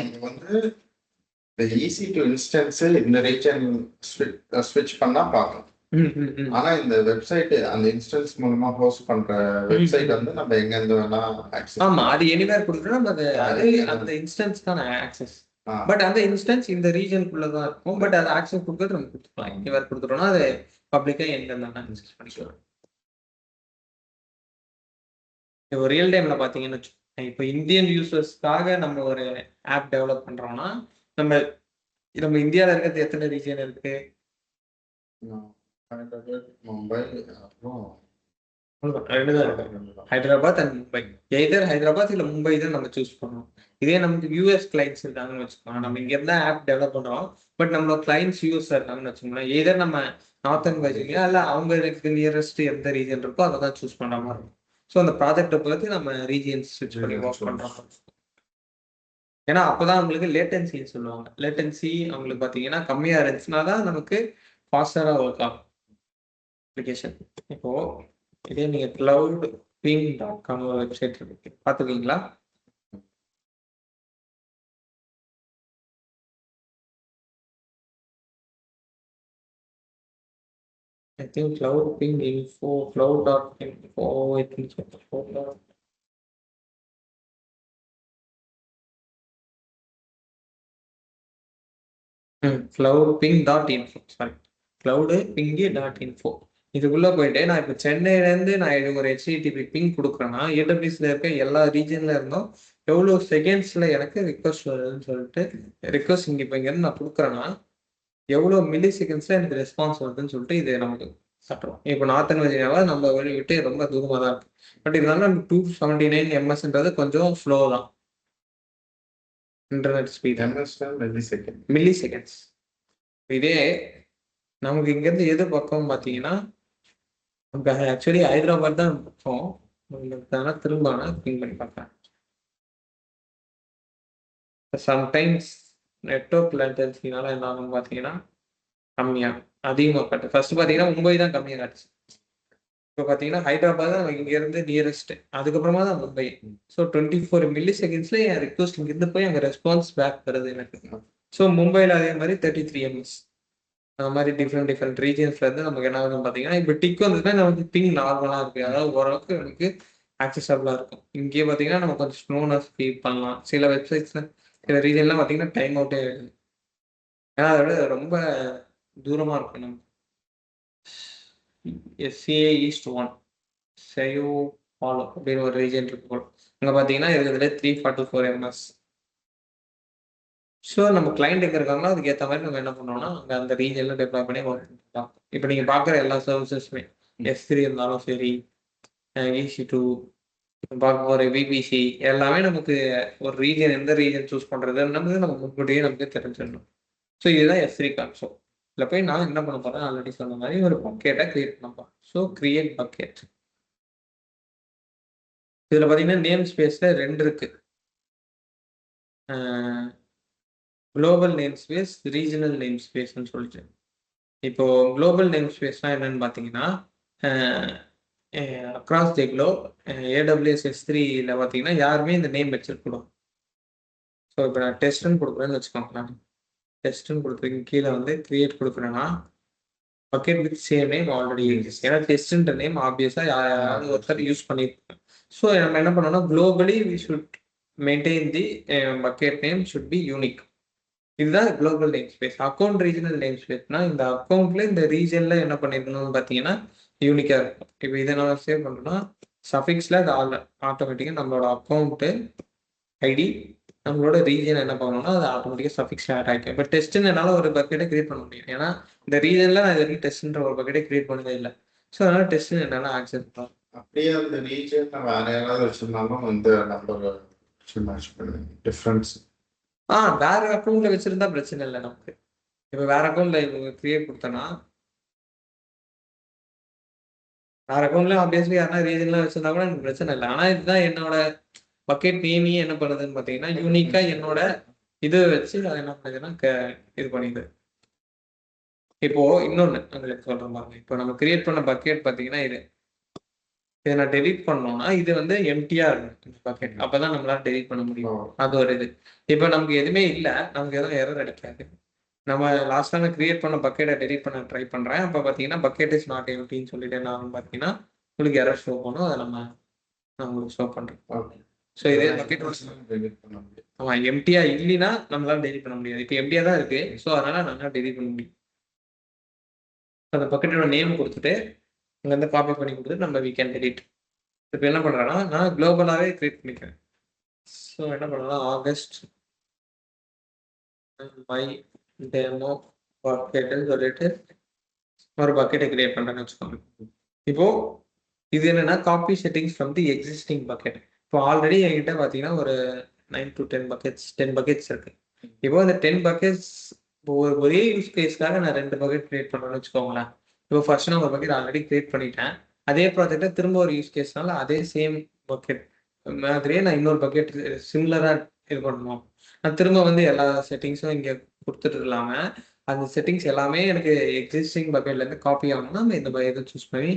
இந்த EC2 இன்ஸ்டன்ஸ் இந்த ரீஜன் ஸ்விட்ச் பண்ணா பார்க்கலாம். ஆனா இந்த வெப்சைட் அந்த இன்ஸ்டன்ஸ் மூலமா ஹோஸ்ட் பண்ற வெப்சைட் வந்து நம்ம எங்க இருந்து வேணா ஆக்சஸ். ஆமா அது எனிவேர் கொடுத்துட்டா நம்ம அது அந்த இன்ஸ்டன்ஸ்க்கான ஆக்சஸ். பட் அந்த இன்ஸ்டன்ஸ் இந்த ரீஜனுக்குள்ள தான் இருக்கும். பட் அது ஆக்சஸ் கொடுக்கறது நம்ம கொடுத்துக்கலாம். எனிவேர் கொடுத்துட்டோம்னா அது பப்ளிக்கா எங்க இருந்தாலும் ஆக்சஸ் பண்ணிக்கலாம். இப்போ ரியல் டைம்ல பாத்தீங்கன்னு வச்சுக்கோங்க, இப்போ இந்தியன் யூசர்ஸ்க்காக நம்ம ஒரு ஆப் டெவலப் பண்றோம்னா நம்ம இந்தியாவில் இருக்கிறது எத்தனை ரீஜன் இருக்கு? மும்பை, ஹைதராபாத் அண்ட் மும்பை. எதர் ஹைதராபாத் இல்ல மும்பை தான் நம்ம சூஸ் பண்ணோம். இதே நமக்கு US கிளைண்ட்ஸ் இருக்காங்கன்னு வச்சுக்கோங்க, நம்ம இங்க இருந்தா ஆப் டெவலப் பண்றோம். பட் நம்மளோட கிளைண்ட்ஸ் US இருக்காங்கன்னு வச்சுக்கோங்களேன், எதர் நம்ம நார்த்தன் வெர்ஜினியா இல்ல அவங்களுக்கு நியரஸ்ட் எந்த ரீஜன் இருக்கோ அதை தான் சூஸ் பண்ற மாதிரி இருக்கும். ஸோ அந்த ப்ராஜெக்டை பொறுத்து நம்ம ரீஜியன்ஸ் ஸ்விட்ச் பண்ணி ஒர்க் பண்றோம். ஏன்னா அப்போதான் அவங்களுக்கு லேட்டன்சின்னு சொல்லுவாங்க. லேட்டன்சி அவங்களுக்கு பார்த்தீங்கன்னா கம்மியா இருந்துச்சுன்னா தான் நமக்கு ஃபாஸ்டரா ஒர்க் ஆகும் அப்ளிகேஷன். இப்போ இதே நீங்க cloudping.com வெப்சைட் இருக்கு, பார்த்துருக்கீங்களா? I think cloudping info, cloud.info, I think so. cloudping.info, sorry cloudping.info. இதுக்குள்ள போயிட்டு நான் இப்போ சென்னையில இருந்து நான் இது ஒரு HTTP பிங் கொடுக்குறேன்னா AWSல இருக்க எல்லா ரீஜன்ல இருந்தும் எவ்வளோ செகண்ட்ஸ்ல எனக்கு ரிக்வஸ்ட் வருதுன்னு சொல்லிட்டு ரிக்வஸ்ட் இப்போ இருந்து நான் கொடுக்குறேன்னா எவ்வளோ மில்லி செகண்ட்ஸ்ல எனக்கு ரெஸ்பான்ஸ் வருதுன்னு சொல்லிட்டு இது நமக்கு காட்டுறோம். இப்போ நார்த்தன் வெர்ஜினியாவை நம்ம விட்டு ரொம்ப தூரமாக தான் இருக்கு. பட் இருந்தாலும் 279 MS கொஞ்சம் ஸ்லோ தான் இன்டர்நெட் ஸ்பீட். Milli seconds. இதே நமக்கு இங்கேருந்து எது பக்கம் பார்த்தீங்கன்னா நமக்கு ஆக்சுவலி ஹைதராபாத் தான் பக்கம். உங்களுக்கு திரும்ப பிங் பண்ணி பார்க்குறேன். சம்டைம்ஸ் நெட்வொர்க் லேட்டன்சினால என்ன ஆகும்னு பார்த்தீங்கன்னா கம்மியாக அதிகமாக காட்டு. ஃபர்ஸ்ட் பார்த்தீங்கன்னா மும்பை தான் கம்மியாக காட்டுச்சு. இப்போ பார்த்தீங்கன்னா ஹைதராபாத் தான் இங்கேருந்து நியரஸ்ட், அதுக்கப்புறமா தான் மும்பை. ஸோ 24 மில்லி செகண்ட்ஸ்ல என் ரிக்வஸ்ட் இங்கிருந்து போய் அங்கே ரெஸ்பான்ஸ் பேக் வருது எனக்கு. ஸோ மும்பையில் அதே மாதிரி 33 ms. அந்த மாதிரி டிஃப்ரெண்ட் ரீஜன்ஸ்ல இருந்து நமக்கு என்ன ஆகுதுன்னு பார்த்தீங்கன்னா இப்போ டிக் வந்ததுன்னா நமக்கு பிங் நார்மலாக இருக்கு, அதாவது ஓரளவுக்கு எனக்கு ஆக்சஸபிளாக இருக்கும். இங்கேயே பார்த்தீங்கன்னா நம்ம கொஞ்சம் ஸ்லோனஸ் ஃபீல் பண்ணலாம். சில வெப்சைட்ஸ்ல சில ரீஜன்லாம் பார்த்தீங்கன்னா டைம் அவுட்டே ஆயிடுது, ஏன்னா அதோட ரொம்ப தூரமாக இருக்கும். நம்ம SCA ஈஸ்ட் 1 சையோ பாலோ அப்படின்னு ஒரு ரீஜன் இருக்கு போல. அங்கே பார்த்தீங்கன்னா இருக்கிறதுல 344 ms. ஸோ நம்ம கிளைண்ட் எங்கே இருக்காங்களோ அதுக்கு ஏற்ற மாதிரி நம்ம என்ன பண்ணோம்னா அங்கே அந்த ரீஜனில் டெவலப் பண்ணி ஒர்க் பண்ணிக்கலாம். இப்போ நீங்கள் பார்க்குற எல்லா சர்வீசஸுமே S3 இருந்தாலும் சரி, EC2 பார்க்க போகிற VPC எல்லாமே நமக்கு ஒரு ரீஜன், எந்த ரீஜன் சூஸ் பண்ணுறதுன்னு நம்ம முன்கூட்டியே நமக்கு தெரிஞ்சிடணும். ஸோ இதுதான் S3 கான்செப்ட். இதில் போய் நான் என்ன பண்ண போகிறேன், ஆல்ரெடி சொன்ன மாதிரி ஒரு பக்கெட்டை கிரியேட் பண்ணப்பா. So create bucket. இதில் பார்த்தீங்கன்னா நேம் ஸ்பேஸில் 2 இருக்கு, global name space, regional name ஸ்பேஸ்ன்னு சொல்லிட்டு. இப்போ குளோபல் நேம் ஸ்பேஸ்னா என்னன்னு பார்த்தீங்கன்னா அக்ராஸ் தி குளோப் AWS S3ல பார்த்தீங்கன்னா யாருமே இந்த நேம் வச்சிருக்கணும். ஸோ இப்போ நான் டெஸ்ட்னு கொடுக்குறேன்னு வச்சுக்கோங்களேன். டெஸ்ட்னு கொடுத்துருக்கு கீழே வந்து கிரியேட் கொடுக்குறேன்னா bucket with same name already exist. ஏன்னா டெஸ்ட்ன்ற நேம் ஆப்வியஸாக யாராவது ஒருத்தர் யூஸ் பண்ணியிருப்பாங்க. ஸோ நம்ம என்ன பண்ணோம்னா globally we should maintain the bucket name should be unique. இதுதான் global name space. Account regional name ஸ்பேஸ்னா இந்த அக்கௌண்ட்ல இந்த ரீஜன்ல என்ன பண்ணிருக்கணும்னு பார்த்தீங்கன்னா யூனிக்கா இருக்கும். இப்போ இதை நம்ம சேவ் பண்ணோம்னா சஃபிக்ஸ்ல அது ஆட்டோமேட்டிக்காக நம்மளோட அக்கௌண்ட்டு ஐடி நம்மளோட ரீஜன் என்ன பண்ணணும்னா அது ஆட்டோமேட்டிக்காக சஃபிக்ஸ்ல ஆட் ஆகிக்கும். இப்போ டெஸ்ட்னு என்னால் ஒரு பக்கெட்டை கிரியேட் பண்ண முடியும், ஏன்னா இந்த ரீஜன்ல நான் இது வரைக்கும் டெஸ்ட்ன்ற ஒரு பக்கெட்டை கிரியேட் பண்ணதே இல்லை. ஸோ அதனால டெஸ்ட்னு என்னால் ஆக்சஸ் பண்ணலாம். அப்படியே அந்த ரீஜன் வேற யாராவது வச்சிருந்தாலும் இந்த நம்பர் மேட்ச் பண்ணுவீங்க டிஃபரன்ஸ். வேற அக்கௌண்ட்ல வச்சிருந்தா பிரச்சனை இல்லை நமக்கு. இப்போ வேற அக்கௌண்ட்ல கிரியேட் கொடுத்தோன்னா வேற அக்கௌண்ட்ல ஆப்வியஸ்லி யாரா ரீஜன்லாம் வச்சிருந்தா கூட எனக்கு பிரச்சனை இல்லை. ஆனால் இதுதான் என்னோட பக்கெட் நேமையே என்ன பண்ணுதுன்னு பார்த்தீங்கன்னா யூனிக்கா என்னோட இது வச்சு அது என்ன பண்ணுதுன்னா இது பண்ணிடுது. இப்போ இன்னொன்று உங்களுக்கு சொல்றேன் பாருங்க. இப்போ நம்ம கிரியேட் பண்ண பக்கெட் பார்த்தீங்கன்னா இதை நான் டெலீட் பண்ணோம்னா இது வந்து எம்டியா இருக்கும் பக்கெட், அப்பதான் நம்மளால டெலீட் பண்ண முடியும். அது ஒரு இது. இப்போ நமக்கு எதுவுமே இல்லை, நமக்கு எதுவும் எரர் அடிக்காது. நம்ம லாஸ்ட் டைம் கிரியேட் பண்ண பக்கெட்டை டெலீட் பண்ண ட்ரை பண்றேன். அப்போ பார்த்தீங்கன்னா பக்கெட் இஸ் நாட் எம்டின்னு சொல்லிட்டு என்ன ஆகும் பார்த்தீங்கன்னா உங்களுக்கு எரர் ஷோ பண்ணும். அதை நான் உங்களுக்கு ஷோ பண்றேன். ஸோ இதே பக்கெட் ஆமா எம்டியா இல்லைன்னா நம்மளால டெலீட் பண்ண முடியாது. இப்போ எம்டியா தான் இருக்கு, ஸோ அதனால நம்மளால டெலீட் பண்ண முடியும். அந்த பக்கெட்டோட நேம் கொடுத்துட்டு இங்கேருந்து காப்பி பண்ணி கொடுத்துட்டு நம்ம வி கேன் டெலீட். இப்போ என்ன பண்றேன்னா நான் குளோபலாகவே கிரியேட் பண்ணிக்கிறேன். ஸோ என்ன பண்ணலாம், ஆகஸ்ட் மை டெமோ பக்கெட்டுன்னு சொல்லிட்டு ஒரு பக்கெட்டை கிரியேட் பண்ணுறேன்னு வச்சுக்கோங்க. இப்போ இது என்னன்னா copy settings from the existing bucket. இப்போ ஆல்ரெடி என்கிட்ட பார்த்தீங்கன்னா ஒரு 9 to 10 பக்கெட்ஸ் 10 பக்கெட்ஸ் இருக்கு. இப்போ இந்த 10 பக்கெட்ஸ் இப்போ ஒரே யூஸ் கேஸ்க்காக நான் 2 பக்கெட் கிரியேட் பண்ணுறேன்னு வச்சுக்கோங்களேன். இப்போ ஃபர்ஸ்ட் நான் ஒரு பக்கெட் ஆல்ரெடி கிரியேட் பண்ணிட்டேன். அதே ப்ராஜெக்டை திரும்ப ஒரு யூஸ் கேஸ்னால அதே சேம் பக்கெட் மாதிரியே நான் இன்னொரு பக்கெட் சிமிலராக இது பண்ணணும். நான் திரும்ப வந்து எல்லா செட்டிங்ஸும் இங்கே கொடுத்துட்டு இல்லாமல் அந்த செட்டிங்ஸ் எல்லாமே எனக்கு எக்ஸிஸ்டிங் பக்கெட்லேருந்து காப்பி ஆகணும்னா நம்ம இந்த இதை சூஸ் பண்ணி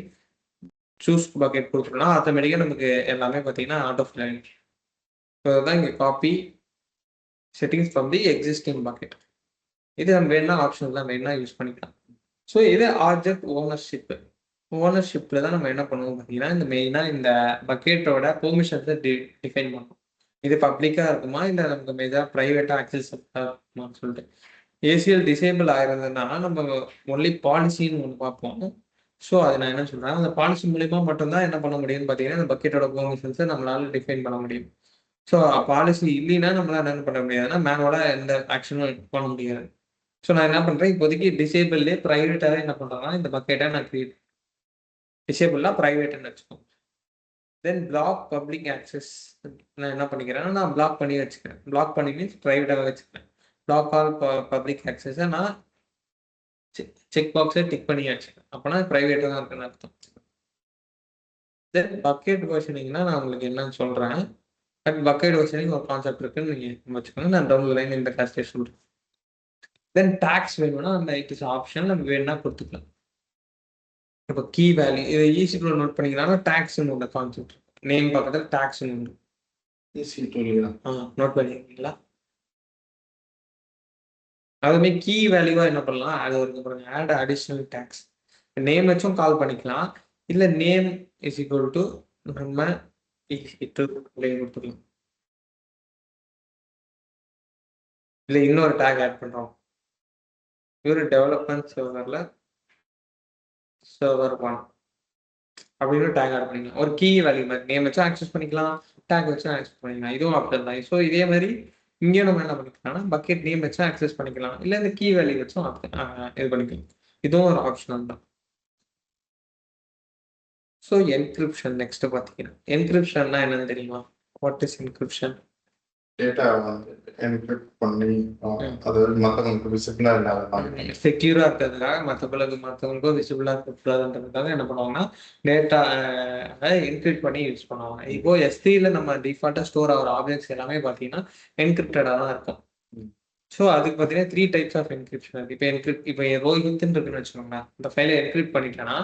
சூஸ் பக்கெட் கொடுத்துட்டோம்னா ஆட்டோமேட்டிக்காக நமக்கு எல்லாமே பார்த்தீங்கன்னா ஆட்டோ ஃபில் ஆகிடும். ஸோ அதுதான் இங்கே copy settings from the existing bucket. இது நம்ம வேணா ஆப்ஷன் தான் வேணா யூஸ் பண்ணிக்கலாம். ஸோ இது ஆப்ஜெக்ட் ஓனர்ஷிப்பு. ஓனர்ஷிப்பில் தான் நம்ம என்ன பண்ணுவோம் பார்த்தீங்கன்னா இந்த மெயினாக இந்த பக்கெட்டோட பெர்மிஷன்ஸை டிஃபைன் பண்ணுவோம். இது பப்ளிக்காக இருக்குமா இல்லை நமக்கு மெயினாக ப்ரைவேட்டாக ஆக்சஸ் இருக்குமான்னு சொல்லிட்டு. ACL டிசேபிள் ஆயிருந்ததுன்னா நம்ம ஒன்லி பாலிசின்னு ஒன்று பார்ப்போம். ஸோ அது நான் என்ன சொல்கிறேன், அந்த பாலிசி மூலிமா மட்டும்தான் என்ன பண்ண முடியும்னு பார்த்தீங்கன்னா இந்த பக்கெட்டோட பெர்மிஷன்ஸை நம்மளால டிஃபைன் பண்ண முடியும். ஸோ பாலிசி இல்லைன்னா நம்மளால என்ன பண்ண முடியாதுன்னா மேனுவலாக எந்த ஆக்ஷனும் பண்ண முடியாது. ஸோ நான் என்ன பண்ணுறேன், இப்போதைக்கு டிசேபிள்லேயே ப்ரைவேட்டாகவே என்ன பண்ணுறேன்னா இந்த பக்கெட்டை நான் கிரியேட் டிசேபிள்னா ப்ரைவேட்னு வச்சுக்கோங்க. தென் பிளாக் பப்ளிக் ஆக்சஸ் நான் என்ன பண்ணிக்கிறேன்னா நான் பிளாக் பண்ணி வச்சுக்கிறேன். பிளாக் பண்ணி மீன்ஸ் ப்ரைவேட்டாக வச்சுக்கிறேன். பிளாக் ஆல் பப்ளிக் ஆக்சஸை நான் செக் பாக்ஸை டிக் பண்ணி வச்சுக்கிறேன். அப்போனா ப்ரைவேட்டாக தான் இருக்குன்னு அர்த்தம். தென் பக்கெட் வெர்ஷனிங்னா நான் உங்களுக்கு என்னன்னு சொல்கிறேன். பட் பக்கெட் வெர்ஷனிங் ஒரு கான்செப்ட் இருக்குன்னு நீங்கள் வச்சுக்கோங்க. நான் டவுன் லைன் இந்த கிளாஸ்லேயே சொல்கிறேன். தென் டேக்ஸ் வேணும்னா நம்ம இட் இஸ் ஆப்ஷன், நம்ம வேணும்னா கொடுத்துக்கலாம். இப்போ கீ வேல்யூ இதை ஈஸிக்குள்ள நோட் பண்ணிக்கலாம். டேக்ஸ்னு ஒன்று கான்செப்ட் நேம் பக்கத்தில் டேக்ஸ்னு ஒன்று ஈஸி டூலியா நோட் பண்ணிருக்கீங்களா? அதுமே கீ வேல்யூவா என்ன பண்ணலாம், அது ஒரு பாருங்க ஆட் அடிஷனல் டேக்ஸ் நேம் வச்சும் கால் பண்ணிக்கலாம். இல்லை நேம் இஸ் ஈக்குவல் டு நம்ம கொடுத்துக்கலாம். இல்லை இன்னொரு டேக் ஆட் பண்றோம். ஒரு டெவலப்மெண்ட் சர்வர்ல சர்வர் 1 அப்படின்னு டேக் ஆட் பண்ணிக்கலாம். ஒரு கீ வேல்யூ மாதிரி நேம் வச்சு ஆக்சஸ் பண்ணிக்கலாம், டேக் வச்சு ஆக்சஸ் பண்ணிக்கலாம். இதுவும் ஆப்ஷன் தான். ஸோ இதே மாதிரி இங்கேயும் நம்ம என்ன பண்ணிக்கலாம்னா பக்கெட் நேம் வச்சு ஆக்சஸ் பண்ணிக்கலாம், இல்லை இந்த கீ வேல்யூ வச்சும் இது பண்ணிக்கலாம். இதுவும் ஒரு ஆப்ஷனல் தான். ஸோ என்கிரிப்ஷன் நெக்ஸ்ட் பார்த்தீங்கன்னா என்கிரிப்ஷன்னா என்னன்னு தெரியுமா? What is encryption? டேட்டா வந்து என்கிரிப்ட் பண்ணி அது மற்றவங்களுக்கு விசிபிளா இல்லாத மாதிரி செக்யூரா இருக்கிறதுக்காக மற்றவங்களுக்கும் விசிபிளா இருக்கக்கூடாதுன்றதுக்காக என்ன பண்ணுவாங்கன்னா டேட்டா என்கிரிப்ட் பண்ணி யூஸ் பண்ணுவாங்க. இப்போ S3ல நம்ம டிஃபால்ட்டா ஸ்டோர் ஆகிற ஆப்ஜெக்ட்ஸ் எல்லாமே பார்த்தீங்கன்னா என்கிரிப்டடாக தான் இருக்கும். ஸோ அதுக்கு பார்த்தீங்கன்னா 3 டைப்ஸ் ஆஃப் என்கிரிப்ஷன் இருக்கு. இப்போ ரோஹித்ன்னு இருக்குன்னு வச்சுக்கோங்களேன். இந்த ஃபைலை என்கிரிப்ட் பண்ணிட்டேன்னா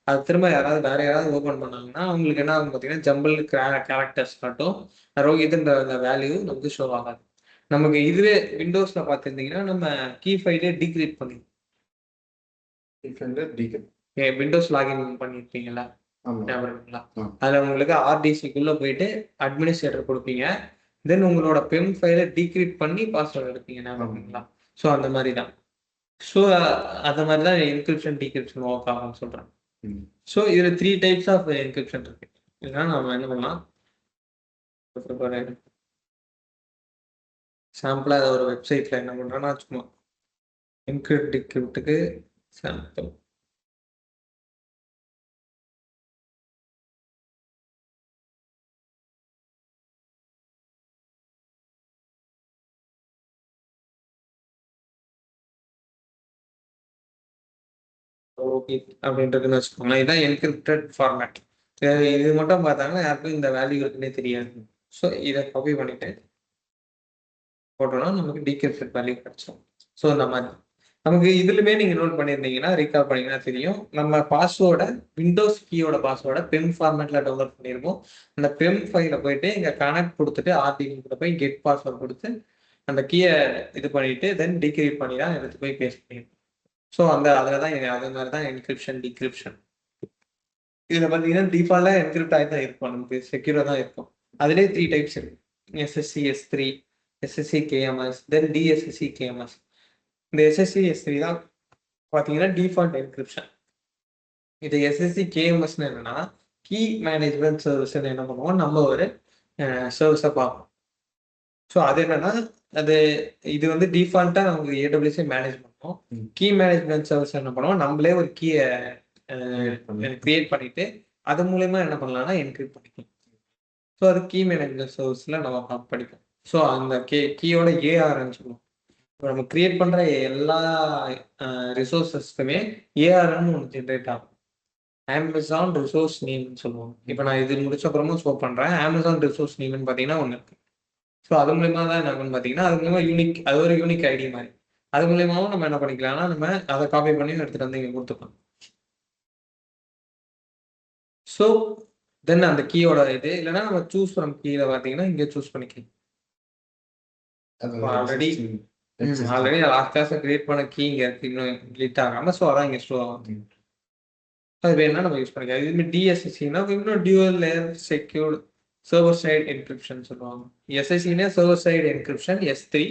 அது திரும்ப யாராவது வேற யாராவது ஓப்பன் பண்ணாங்கன்னா அவங்களுக்கு என்ன ஆகும் பார்த்தீங்கன்னா ஜம்பிள் கேரக்டர்ஸ் மட்டும் ரோஹித்ன்ற அந்த வேல்யூ நமக்கு ஷோ ஆகாது. நமக்கு இதுவே விண்டோஸ்ல பார்த்துருந்தீங்கன்னா நம்ம கீ ஃபைலே டீக்ரியேட் பண்ணி விண்டோஸ் லாகின் பண்ணிருப்பீங்களா? ஞாபகங்களா? அதுல உங்களுக்கு RDCக்குள்ள போயிட்டு அட்மினிஸ்ட்ரேட்டர் கொடுப்பீங்க. தென் உங்களோட பெம் ஃபைலை டீக்ரியேட் பண்ணி பாஸ்வேர்டு எடுப்பீங்க. ஞாபகங்களா? ஸோ அந்த மாதிரி தான். ஸோ அந்த மாதிரி தான் என்கிரிப்ஷன் டீக்ரிப்ஷன் ஒர்க் ஆகும்னு சொல்றேன். ஸோ இதுல 3 டைப்ஸ் ஆஃப் என்கிரிப்ஷன் இருக்கு. இதெல்லாம் நம்ம என்ன பண்ணலாம், சாம்பிளா ஒரு வெப்சைட்ல என்ன பண்றேன்னா சும்மா என்கிரிப்ட் டிக்ரிப்டுக்கு சாம்பிள் அப்படின்றதுன்னு வச்சுக்கோங்களேன். இதுதான் என்கிரிப்டட் ஃபார்மேட். இது மட்டும் பார்த்தாங்கன்னா யாருக்கும் இந்த வேல்யூ இருக்குன்னே தெரியாது. ஸோ இதை காப்பி பண்ணிட்டு போட்டோம்னா நமக்கு டீக்ரிப்டட் வேல்யூ கிடைச்சோம். ஸோ இந்த மாதிரி நமக்கு இதுலுமே நீங்க நோட் பண்ணியிருந்தீங்கன்னா ரீகால் பண்ணீங்கன்னா தெரியும். நம்ம பாஸ்வேர்டை விண்டோஸ் கீயோட பாஸ்வேர்டை பெம் ஃபார்மேட்ல டவுன்லோட் பண்ணியிருக்கோம். அந்த பெம் ஃபைல போயிட்டு இங்க கனெக்ட் கொடுத்துட்டு RDB கூட போய் கெட் பாஸ்வேர்ட் கொடுத்து அந்த கீயை இது பண்ணிட்டு தென் டீக்ரிப்ட் பண்ணி தான் எடுத்து போய் பேஸ்ட் பண்ணியிருக்கோம். ஸோ அதில் தான் அது மாதிரி தான் என்கிரிப்ஷன் டிகிரிப்ஷன். இதில் பார்த்தீங்கன்னா டிஃபால்ட்டாக என்கிரிப்ட் ஆகி தான் இருக்கும், நமக்கு செக்யூராக தான் இருக்கும். அதுலேயே 3 டைப்ஸ் இருக்கு. SSC S3, SSC KMS, தென் DSSC KMS. இந்த SSC S3 தான் பார்த்தீங்கன்னா டிஃபால்ட் என்கிரிப்ஷன். இது SSC KMSன்னு என்னன்னா கீ மேனேஜ்மெண்ட் சர்வீஸ் என்ன பண்ணுவோம், நம்ம ஒரு சர்வீஸை பார்ப்போம். ஸோ அது என்னன்னா இது வந்து டிஃபால்ட்டா நமக்கு AWS மேனேஜ் பண்ணுவோம். கீ மேனேஜ்மெண்ட் சர்வீஸ் என்ன பண்ணுவோம், நம்மளே ஒரு கீயை கிரியேட் பண்ணிட்டு அது மூலயமா என்ன பண்ணலாம்னா என்கிரிப்ட் பண்ணிக்கலாம். ஸோ அது கீ மேனேஜ்மெண்ட் சர்வீஸ்ல நம்ம படிப்போம். ஸோ அந்த கீயோட ARN சொல்லுவோம். இப்போ நம்ம கிரியேட் பண்ற எல்லா ரிசோர்ஸஸ்க்குமே ARN ஒன்று ஜென்ரேட் ஆகும். Amazon ரிசோர்ஸ் நேம்னு சொல்லுவோம். இப்போ நான் இது முடிச்ச அப்புறமும் ஷோ பண்றேன். Amazon ரிசோர்ஸ் நேம்னு பார்த்தீங்கன்னா ஒன்று இருக்கு. ஸோ அது மூலயமா தான் என்ன பார்த்தீங்கன்னா அது மூலயமா அது ஒரு யூனிக் ஐடி மாதிரி. அது மூலயமாவும் நம்ம என்ன பண்ணிக்கலாம்னா நம்ம அதை காப்பி பண்ணி எடுத்துட்டு வந்து இங்கே கொடுத்துக்கலாம். ஸோ தென் அந்த கீயோட இது இல்லைன்னா நம்ம சூஸ் ஃப்ரம் கீழ பார்த்தீங்கன்னா இங்கே சூஸ் பண்ணிக்கலாம். ஆல்ரெடி லாஸ்ட் கிளாஸ்ல கிரியேட் பண்ண கீ இங்கே இருக்கு, இன்னும் கம்ப்ளீட் ஆகாம. ஸோ அதான் இங்கே ஸ்டோர் ஆகும். அது வேணா நம்ம யூஸ் பண்ணிக்கலாம். இதுமாதிரி DSSCனா இன்னும் dual layer secured server side encryption சொல்லுவாங்க. SSCனா server side encryption S3,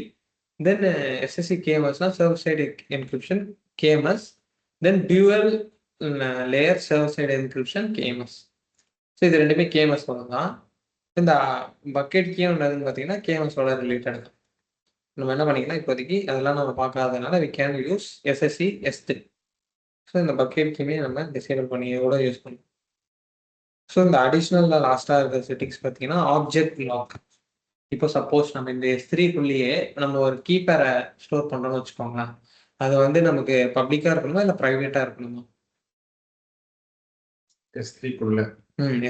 then SSC KMSனா server side encryption KMS, then dual layer server side encryption KMS. So இது ரெண்டுமே KMS தான். இந்த பக்கெட் கீ ஒன்றுன்னு பார்த்தீங்கன்னா KMSோட ரிலேட்டட். நம்ம என்ன பண்ணிக்கலாம் இப்போதைக்கு அதெல்லாம் நம்ம பார்க்காதனால we can use SSC S3. So இந்த பக்கெட் கீமே நம்ம டிசேபிள் பண்ணி கூட யூஸ் பண்ணலாம். ஸோ இந்த அடிஷ்னல் லாஸ்ட்டாக இருக்கிற செட்டிங்ஸ் பார்த்தீங்கன்னா ஆப்ஜெக்ட் லாக். இப்போ சப்போஸ் நம்ம இந்த S3குள்ளேயே நம்ம ஒரு கீப்பரை ஸ்டோர் பண்ணுறோம்னு வச்சுக்கோங்களேன். அது வந்து நமக்கு பப்ளிக்காக இருக்கணுமா இல்லை ப்ரைவேட்டாக இருக்கணுமா? S3குள்ள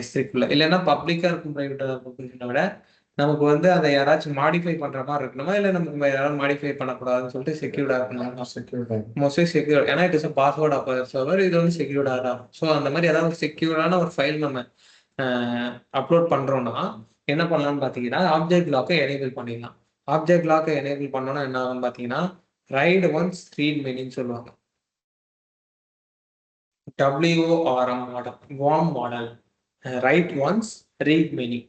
S3குள்ள இல்லைன்னா பப்ளிக்காக இருக்கும் ப்ரைவேட்டாக இருக்கும் விட நமக்கு வந்து அதை யாராச்சும் மாடிஃபை பண்ற மாதிரி இருக்கணுமா, இல்லை நமக்கு யாராவது மாடிஃபை பண்ணக்கூடாதுன்னு சொல்லிட்டு செக்யூர்டா இருக்கணுமா? செக்யூர்டா மோஸ்ட்லி செக்யூர், ஏன்னா it is password of server, இது வந்து செக்யூர்டா தான். ஸோ அந்த மாதிரி ஏதாவது செக்யூர்டான ஒரு ஃபைல் நம்ம அப்லோட் பண்றோம்னா என்ன பண்ணலாம்னு பார்த்தீங்கன்னா, ஆப்ஜெக்ட் லாக்கை எனேபிள் பண்ணிடலாம். ஆப்ஜெக்ட் லாக்கை எனேபிள் பண்ணோம்னா என்ன ஆகும்னு பார்த்தீங்கன்னா, ரைட் ஒன்ஸ் ரீட் மெனின்னு சொல்லுவாங்க. WORM model, warm model, right once read many.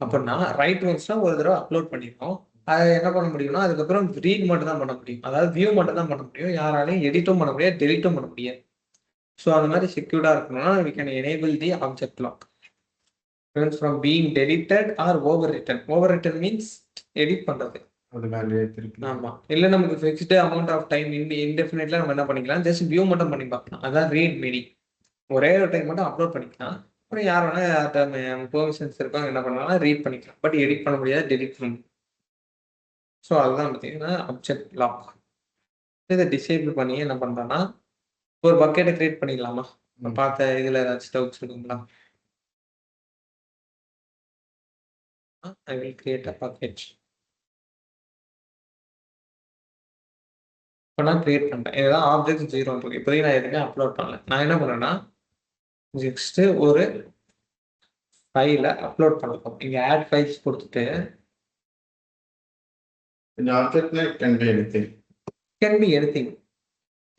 அப்படின்னா ரைட் ஒன்ஸ்னா ஒரு தடவை அப்லோட் பண்ணிடணும். அதை என்ன பண்ண முடியும்னா அதுக்கப்புறம் ரீட் மட்டும் தான் பண்ண முடியும், அதாவது வியூ மட்டும் தான் பண்ண முடியும். யாராலையும் எடிட்டும் பண்ண முடியாது, டெலிட்டும் பண்ண முடியாது. ஸோ அந்த மாதிரி செக்யூர்டா இருக்கணும்னா we can enable the object lock prevents from being deleted or overwritten. Overwritten means edit பண்றது. அது வேலையே திருப்பி. ஆமா, இல்ல நமக்கு ஃபிக்ஸ்டு அமௌண்ட் ஆஃப் டைம் இன்டெஃபினெட்ல நம்ம என்ன பண்ணிக்கலாம், ஜஸ்ட் வியூ மட்டும் பண்ணி பார்க்கலாம். அதான் ரீட் மெனி. ஒரே ஒரு டைம் மட்டும் அப்லோட் பண்ணிக்கலாம். அப்புறம் யார் வேணா பெர்மிஷன்ஸ் இருக்கவங்க என்ன பண்ணலாம், ரீட் பண்ணிக்கலாம். பட் எடிட் பண்ண முடியாது, டெலிட் பண்ண முடியும். ஸோ அதுதான் பார்த்தீங்கன்னா ஆப்ஜெக்ட் லாக். இதை டிசேபிள் பண்ணி என்ன பண்றேன்னா, ஒரு பக்கெட்டை கிரியேட் பண்ணிக்கலாமா? பார்த்த இதுல ஏதாச்சும் டவுட்ஸ் இருக்குங்களா? I will create a bucket. இப்போ நான் கிரியேட் பண்ணிட்டேன். இதுதான் ஆப்ஜெக்ட் 0 இருக்கு. இப்போதைக்கு நான் எதுவுமே அப்லோட் பண்ணல. நான் என்ன பண்ணேன்னா, ஜஸ்ட் ஒரு ஃபைலை அப்லோட் பண்ணலாம். இங்க ஆட் ஃபைல்ஸ் கொடுத்துட்டு இந்த ஆப்ஜெக்ட்ல can be anything. Can be anything.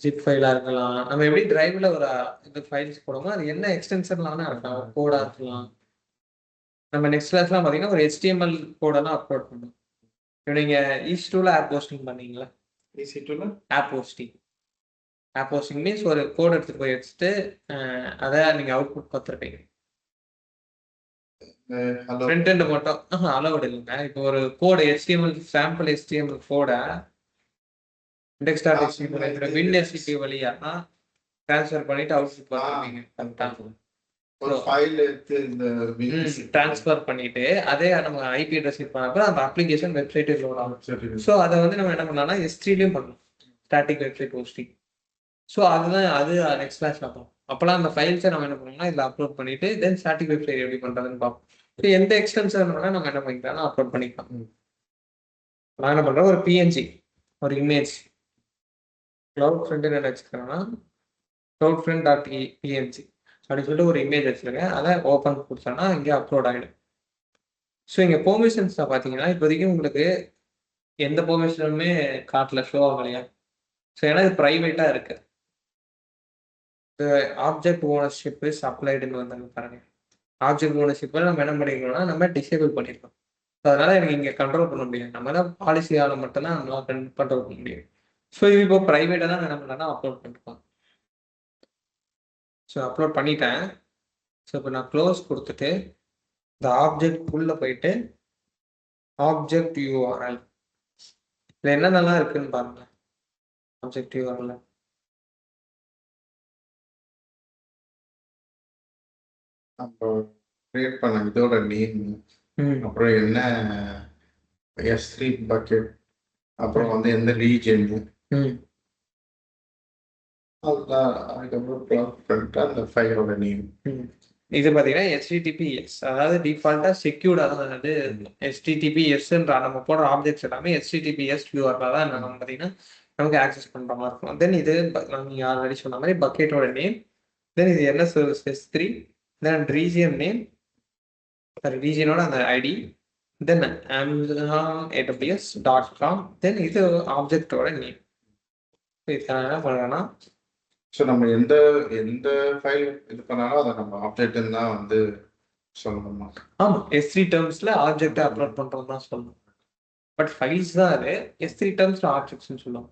Zip ஃபைலா இருக்கலாம். நம்ம எப்படி டிரைவ்ல ஒரு இது ஃபைல்ஸ் போடுவோமோ அது என்ன எக்ஸ்டென்ஷன்லாம் இருக்கலாம், கோடா இருக்கலாம். நம்ம நெக்ஸ்ட் கிளாஸ்லாம் பார்த்தீங்கன்னா ஒரு HTML கோடெல்லாம் அப்லோட் பண்ணணும். இப்போ நீங்க ஈஸ்டூல ஆப் போஸ்டிங் பண்ணீங்களா? EC2ல app posting. App posting means ஒரு கோட் எடுத்துட்டு போய் வச்சுட்டு அதை நீங்க அவுட்புட் பார்த்துருப்பீங்க. ஹலோ ஃப்ரண்ட் எண்ட் மட்டும் அலோடு இல்லைங்க. இப்போ ஒரு கோடு HTML சாம்பிள் HTML கோடை index.html WinSCP வழியா ட்ரான்ஸ்ஃபர் பண்ணிட்டு அவுட்புட் பார்த்துருப்பீங்க. கரெக்டாக ஒரு ஃபைல் எடுத்து இந்த ட்ரான்ஸ்ஃபர் பண்ணிட்டு அதே நம்ம ஐபி அட்ரஸ் இது பண்ணப்ப அந்த அப்ளிகேஷன் வெப்சைட் லோட் ஆகும். ஸோ அதை வந்து நம்ம என்ன பண்ணலாம்னா S3லயும் பண்ணலாம், ஸ்டாட்டிக் வெப்சைட் ஹோஸ்டிங். ஸோ அதுதான் அது நெக்ஸ்ட் கிளாஸ் பார்ப்போம். அப்போலாம் அந்த ஃபைல்ஸை நம்ம என்ன பண்ணோம்னா இதில் அப்லோட் பண்ணிட்டு தென் ஸ்டாட்டிக் வெப்சைட் எப்படி பண்ணுறதுன்னு பார்ப்போம். ஸோ எந்த எக்ஸ்டென்ஷன் வேணால் நம்ம என்ன பண்ணிக்கலாம், அப்லோட் பண்ணிக்கலாம். நான் என்ன பண்ணுறேன், ஒரு PNG ஒரு இமேஜ் க்ளவுட் ஃப்ரண்ட் என்ன வச்சுக்கிறேன்னா க்ளவுட் ஃப்ரண்ட் .png அப்படின்னு சொல்லிட்டு ஒரு இமேஜ் வச்சுருக்கேன். அதை ஓப்பன் கொடுத்தோன்னா இங்கே அப்லோட் ஆகிடும். ஸோ இங்கே பெர்மிஷன்ஸில் பார்த்தீங்கன்னா இப்போதைக்கு உங்களுக்கு எந்த பெர்மிஷனுமே காட்டல, ஷோ ஆகலையா? ஸோ ஏன்னா இது ப்ரைவேட்டாக இருக்கு. ஆப்ஜெக்ட் ஓனர்ஷிப் இஸ் அப்ளைடுன்னு வந்தாங்க பாருங்க. ஆப்ஜெக்ட் ஓனர்ஷிப்பில் நம்ம என்ன பண்ணிக்கணும்னா நம்ம டிசேபிள் பண்ணிருக்கோம். ஸோ அதனால எனக்கு இங்கே கண்ட்ரோல் பண்ண முடியாது. நம்ம தான் பாலிசியால் மட்டும்தான் நம்ம கண்ட்ரோல் பண்ண முடியும். ஸோ இது இப்போ ப்ரைவேட்டாக தான் என்ன பண்ணலாம், அப்லோட் பண்ணிருக்கோம். ஸோ அப்லோட் பண்ணிட்டேன். ஸோ இப்போ நான் க்ளோஸ் கொடுத்துட்டு இந்த ஆப்ஜெக்ட் உள்ள போயிட்டு ஆப்ஜெக்ட் URL இதில் என்னென்னலாம் இருக்குன்னு பாருங்க. ஆப்ஜெக்ட் URL நம்ம கிரியேட் பண்ண இதோட நேம், அப்புறம் என்ன S3 பக்கெட், அப்புறம் வந்து எந்த ரீஜன், அதுதான். அதுக்கப்புறம் ப்ளாக் பண்ணிட்டு அந்த ஃபைலோட நேம். இது பார்த்தீங்கன்னா HTTPS, அதாவது டிஃபால்ட்டாக செக்யூர்டாக தான். அதாவது HTTPSன்ற நம்ம போடுற ஆப்ஜெக்ட்ஸ் எல்லாமே HTTPS URL தான் நம்ம பார்த்தீங்கன்னா நமக்கு ஆக்சஸ் பண்ணுற மாதிரி இருக்கும். தென் இது நீங்கள் ஆல்ரெடி சொன்ன மாதிரி பக்கெட்டோட நேம், தென் இது என்ன சர்வீஸ் S3, தென் ரீஜியன் நேம், சாரி ரீஜியனோட அந்த ஐடி, தென் amazon.aws.com, தென் இது ஆப்ஜெக்டோட நேம். இது என்ன பண்ணுறேன்னா, ஸோ நம்ம எந்த எந்த ஃபைல் இது பண்ணாலும் அதை நம்ம ஆப்ஜெக்ட்னு தான் வந்து சொல்லணுமா? ஆமாம், S3 டேர்ம்ஸில் ஆப்ஜெக்டை அப்லோட் பண்ணுறோம் தான் சொல்லணும். பட் ஃபைல்ஸ் தான் அது S3 டேர்ம்ஸில் ஆப்ஜெக்ட்ஸ்னு சொல்லுவோம்.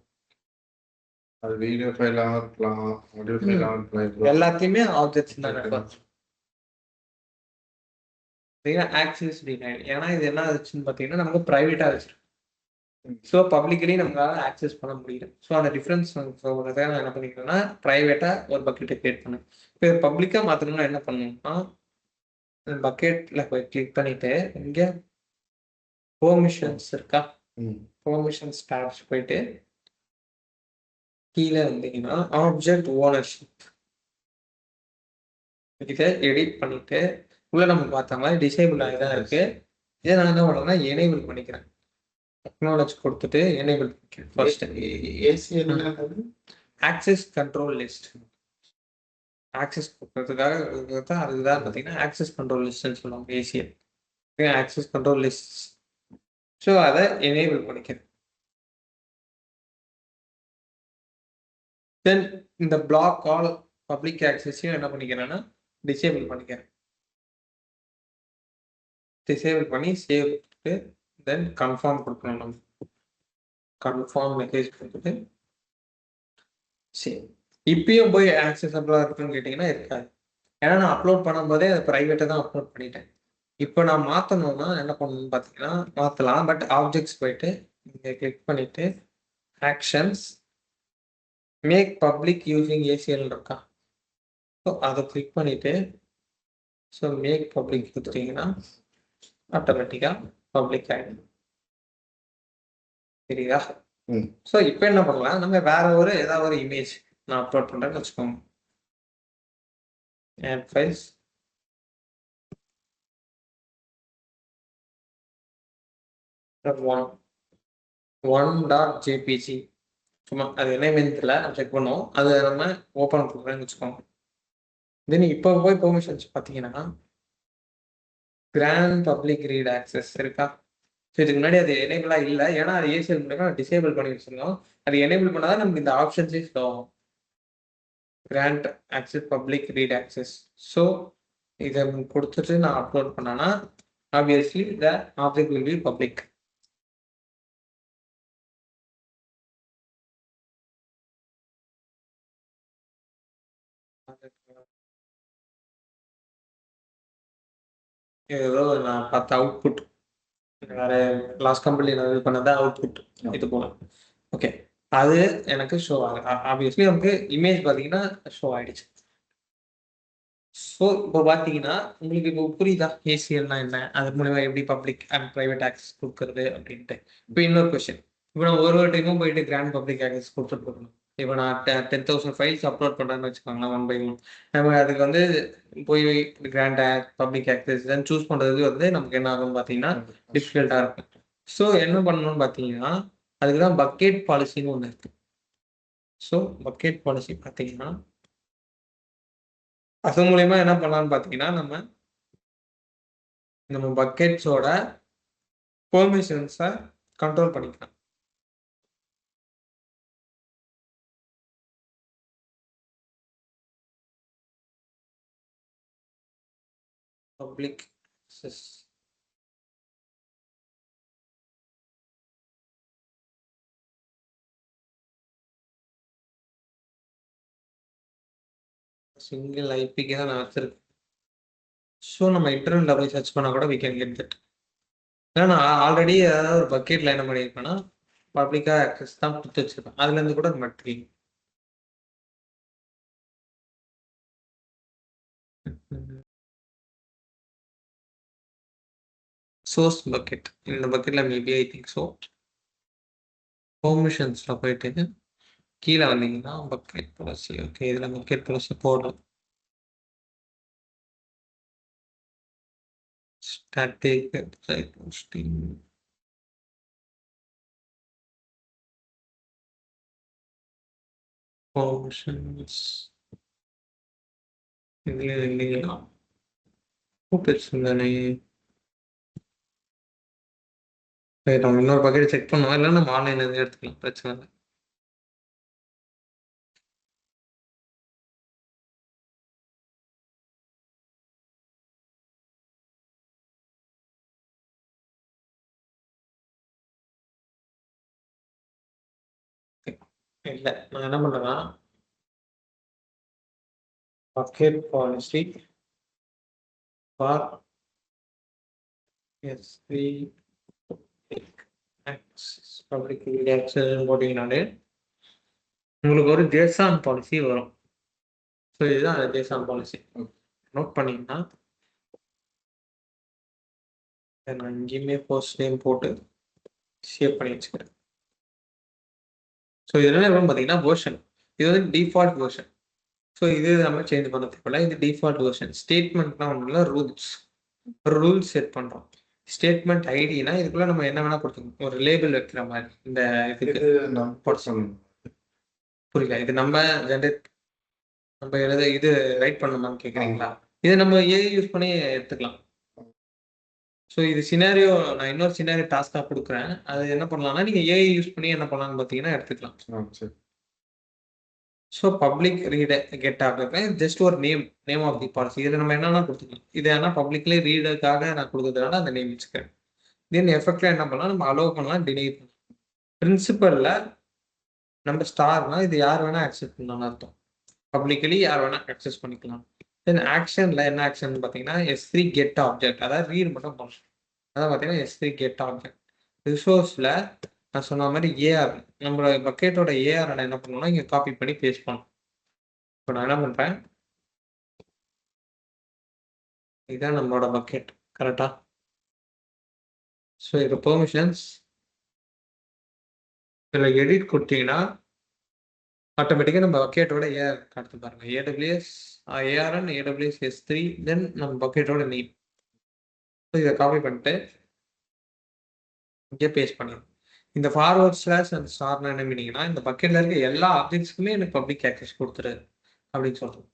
அது வீடியோ ஃபைலாகவும் இருக்கலாம், ஆடியோ ஃபைலாகவும் இருக்கலாம், எல்லாத்தையுமே ஆப்ஜெக்ட்ஸ் தான் ரெஃபர். ஆக்சஸ் டினைட், ஏன்னா இது என்ன ஆச்சுன்னு பார்த்தீங்கன்னா நமக்கு ப்ரைவேட்டாக வச்சிருக்கு. ஸோ பப்ளிக்கலி நம்மளால ஆக்சஸ் பண்ண முடியல. ஸோ அந்த டிஃப்ரென்ஸ் நான் என்ன பண்ணிக்கிறேன்னா ப்ரைவேட்டாக ஒரு பக்கெட்டை கிரியேட் பண்ணேன். இப்போ பப்ளிக்காக மாற்றணும்னா என்ன பண்ணணும்னா பக்கெட்டில் போய் கிளிக் பண்ணிட்டு இங்கே பெர்மிஷன்ஸ் இருக்கா, பெர்மிஷன்ஸ் டேப்ஸ் போயிட்டு கீழே வந்தீங்கன்னா ஆப்ஜெக்ட் ஓனர்ஷிப் இதை எடிட் பண்ணிட்டு உள்ள நம்ம பார்த்த மாதிரி டிசேபிள் ஆகி தான் இருக்கு. இதை நான் என்ன பண்ணுறேன்னா எனேபிள் பண்ணிக்கிறேன். அக்னாலஜ் கொடுத்துட்டு எனேபிள் பண்ணிக்கிறேன். First ACL access control list. Access கொடுக்கறதுக்காக அதுதான் பார்த்தீங்கன்னா ஆக்சஸ் கண்ட்ரோல் லிஸ்ட்னு சொல்லுவாங்க ACL. Access control list. So அதை எனேபிள் பண்ணிக்கிறேன். தென் இந்த பிளாக் ஆல் பப்ளிக் ஆக்சஸையும் என்ன பண்ணிக்கிறேன்னா டிசேபிள் பண்ணிக்கிறேன். டிசேபிள் பண்ணி சேவ் கொடுத்துட்டு தென் கன்ஃபார்ம் கொடுக்கணும். நம்ம கன்ஃபார்ம் மெசேஜ் கொடுத்துட்டு சரி. இப்பயும் போய் ஆக்சஸபிளாக இருக்குன்னு கேட்டிங்கன்னா இருக்காது. ஏன்னா நான் அப்லோட் பண்ணும்போதே அதை ப்ரைவேட்டாக தான் அப்லோட் பண்ணிட்டேன். இப்போ நான் மாற்றணும்னா என்ன பண்ணணும்னு பார்த்தீங்கன்னா மாற்றலாம். பட் ஆப்ஜெக்ட்ஸ் போயிட்டு இங்கே கிளிக் பண்ணிவிட்டு actions make public using ACL இருக்கா. ஸோ அதை கிளிக் பண்ணிவிட்டு ஸோ மேக் பப்ளிக் கொடுத்துட்டிங்கன்னா ஆட்டோமேட்டிக்காக பப்ளிக் ஆகிடும். சரியா? ஸோ இப்போ என்ன பண்ணலாம், நம்ம வேற ஏதாவது ஒரு இமேஜ் நான் அப்லோட் பண்ணுறேன்னு வச்சுக்கோங்க. ஆட் ஃபைல்ஸ் .jpg சும்மா அது என்ன இமேஜில் நம்ம செக் பண்ணுவோம். அதை நம்ம ஓப்பன் பண்ணுறேன்னு வச்சுக்கோங்க. தென் இப்போ போய் பெர்மிஷன்ஸ் பார்த்தீங்கன்னா கிராண்ட் பப்ளிக் ரீட் ஆக்சஸ் இருக்கா. ஸோ இதுக்கு முன்னாடி அது எனேபிளாக இல்லை. ஏன்னா அது ஏசிஎல் மூலமா டிசேபிள் பண்ணி வச்சுருந்தோம். அது எனேபிள் பண்ணாதான் நமக்கு இந்த ஆப்ஷன்ஸே ஃப்ளோ ஆகும். Grant access public read access. So இதை கொடுத்துட்டு நான் அப்லோட் பண்ணேன்னா obviously the object will be public. ஏதோ நான் பார்த்த அவுட்புட் வேற லாஸ்ட் கம்பெனி நான் இது பண்ணதான் அவுட்புட் இது போல. ஓகே, அது எனக்கு ஷோ ஆகுது. ஆப்வியஸ்லி நமக்கு இமேஜ் பார்த்தீங்கன்னா ஷோ ஆயிடுச்சு. ஸோ இப்போ பார்த்தீங்கன்னா உங்களுக்கு இப்போ புரியுதா ஏசிஎல்னா என்ன, அது மூலமா எப்படி பப்ளிக் அண்ட் ப்ரைவேட் ஆக்சஸ் கொடுக்குறது அப்படின்ட்டு. இப்போ இன்னொரு கொஸ்டின், இப்போ நான் ஒரு டைமும் போயிட்டு கிராண்ட் பப்ளிக் ஆக்சஸ் கொடுத்துட்டு போகணும். இப்போ நான் 10,000 ஃபைல்ஸ் அப்லோட் பண்ணுறேன்னு வச்சுக்கோங்களேன் 1 by 1. நம்ம அதுக்கு வந்து போய் கிராண்ட் பப்ளிக் ஆக்சஸ் தான் சூஸ் பண்ணுறது வந்து நமக்கு என்ன ஆகும் பார்த்தீங்கன்னா டிஃபிகல்ட்டாக இருக்கும். ஸோ என்ன பண்ணணும்னு பார்த்தீங்கன்னா அதுக்கு தான் பக்கெட் பாலிசின்னு ஒன்று இருக்குது. ஸோ பக்கெட் பாலிசி பார்த்தீங்கன்னா அது மூலயமா என்ன பண்ணலாம்னு பார்த்தீங்கன்னா நம்ம பக்கெட்ஸோட பெர்மிஷன்ஸை கண்ட்ரோல் பண்ணிக்கலாம். பப்ளிக் ஆக்சஸ் சிங்கிள் ஐபிக்கு தான் நான் வச்சிருக்கேன். ஸோ நம்ம இன்டர்நெட்டில் போய் சர்ச் பண்ணால் கூட we can get that. ஏன்னா நான் ஆல்ரெடி ஏதாவது ஒரு பக்கெட்டில் என்ன பண்ணியிருப்பேன்னா பப்ளிக்காக ஆக்சஸ் தான் கொடுத்து வச்சிருப்பேன். அதுலேருந்து கூட மட்டி சோர்ஸ் பக்கெட். இந்த பக்கெட்டில் மேபி ஐ திங்க் ஸோ பெர்மிஷன்ஸில் போயிட்டு கீழே வந்தீங்கன்னா பக்கெட் பாலிசி. ஓகே, இதில் பக்கெட் பாலிசி போடலாம். static website hosting. Permissions. இல்லையா தானே. நம்ம இன்னொரு பக்கெட் செக் பண்ணுவோம், இல்லை நம்ம ஆன்லைன்ல இருந்து எடுத்துக்கலாம், பிரச்சனை இல்லை. இல்லை நான் என்ன பண்ணுறேன்னா bucket policy for S3 access public access போட்டிங்கனாலே உங்களுக்கு ஒரு ஜேசான் பாலிசி வரும். ஸோ இதுதான் அந்த ஜேசான் பாலிசி. நோட் பண்ணிங்கன்னா நான் இங்கேயுமே போஸ்ட் நேம் போட்டு சேவ் பண்ணி வச்சுக்கிறேன். ஸோ இதெல்லாம் எப்படி பார்த்தீங்கன்னா வெர்ஷன், இது வந்து டிஃபால்ட் வெர்ஷன். ஸோ இது நம்ம சேஞ்ச் பண்ண தேவையில்ல, இது டிஃபால்ட் வெர்ஷன். ஸ்டேட்மெண்ட்லாம் ஒன்றும் இல்லை, ரூல்ஸ் செட் பண்ணுறோம். ஸ்டேட்மெண்ட் ஐடினா இதுக்குள்ள நம்ம என்ன வேணா கொடுத்துக்கணும். ஒரு லேபிள் வைக்கிற மாதிரி இந்த இதுக்கு. இது நம்ம பர்சன் புரியல. இது நம்ம ஜென்ரேட் நம்ம இது ரைட் பண்ணணுமான்னு கேட்குறீங்களா? இதை நம்ம ஏஐ யூஸ் பண்ணி எடுத்துக்கலாம். ஸோ இது சினாரியோ நான் இன்னொரு சினாரியோ டாஸ்காக கொடுக்குறேன். அது என்ன பண்ணலாம்னா நீங்கள் ஏஐ யூஸ் பண்ணி என்ன பண்ணலாம்னு பார்த்தீங்கன்னா எடுத்துக்கலாம். சரி. So public read get object just ஒரு நேம் ஆஃப் தி பாலிசி. இதில் நம்ம என்னென்னா கொடுத்துக்கலாம். இது ஆனால் பப்ளிக்லி ரீடருக்காக நான் கொடுக்கறதுனால அந்த நேம் வச்சுக்கிறேன். தென் எஃபெக்டில் என்ன பண்ணலாம், நம்ம அலோவ் பண்ணலாம், டினை பண்ணலாம். பிரின்சிபலில் நம்ம ஸ்டார்னா இது யார் வேணால் ஆக்சஸ் பண்ணலாம்னு அர்த்தம். பப்ளிக்கலி யார் வேணால் ஆக்சஸ் பண்ணிக்கலாம். தென் ஆக்ஷனில் என்ன ஆக்ஷன் பார்த்தீங்கன்னா S3 கெட் ஆப்ஜெக்ட், அதாவது ரீட் மட்டும் பண்ணணும். அதான் பார்த்தீங்கன்னா S3 கெட் ஆப்ஜெக்ட். ரிசோர்ஸில் நான் சொன்ன மாதிரி ஏஆர், நம்மளோட பக்கெட்டோட ஏஆர் நான் என்ன பண்ணணும்னா இங்கே காப்பி பண்ணி பேஸ்ட் பண்ணணும். இப்போ நான் என்ன பண்ணுறேன், இதுதான் நம்மளோட பக்கெட் கரெக்டா. ஸோ இது பெர்மிஷன்ஸ் இதில் எடிட் கொடுத்தீங்கன்னா ஆட்டோமேட்டிக்காக நம்ம பக்கெட்டோட ஏஆர் காட்டு பாருங்க. AWS ARN AWS S3 தென் நம்ம பக்கெட்டோட நேம். ஸோ இதை காப்பி பண்ணிட்டு இங்கே பேஸ்ட் பண்ணிடணும். இந்த ஃபார்வர்ட் ஸ்லாஷ் அண்ட் ஸ்டார்னா என்ன மீனிங்னா இந்த பக்கெட்டில் இருக்க எல்லா ஆப்ஜெக்ட்ஸ்க்குமே எனக்கு பப்ளிக் ஆக்சஸ் கொடுத்துரு அப்படின்னு சொல்கிறோம்.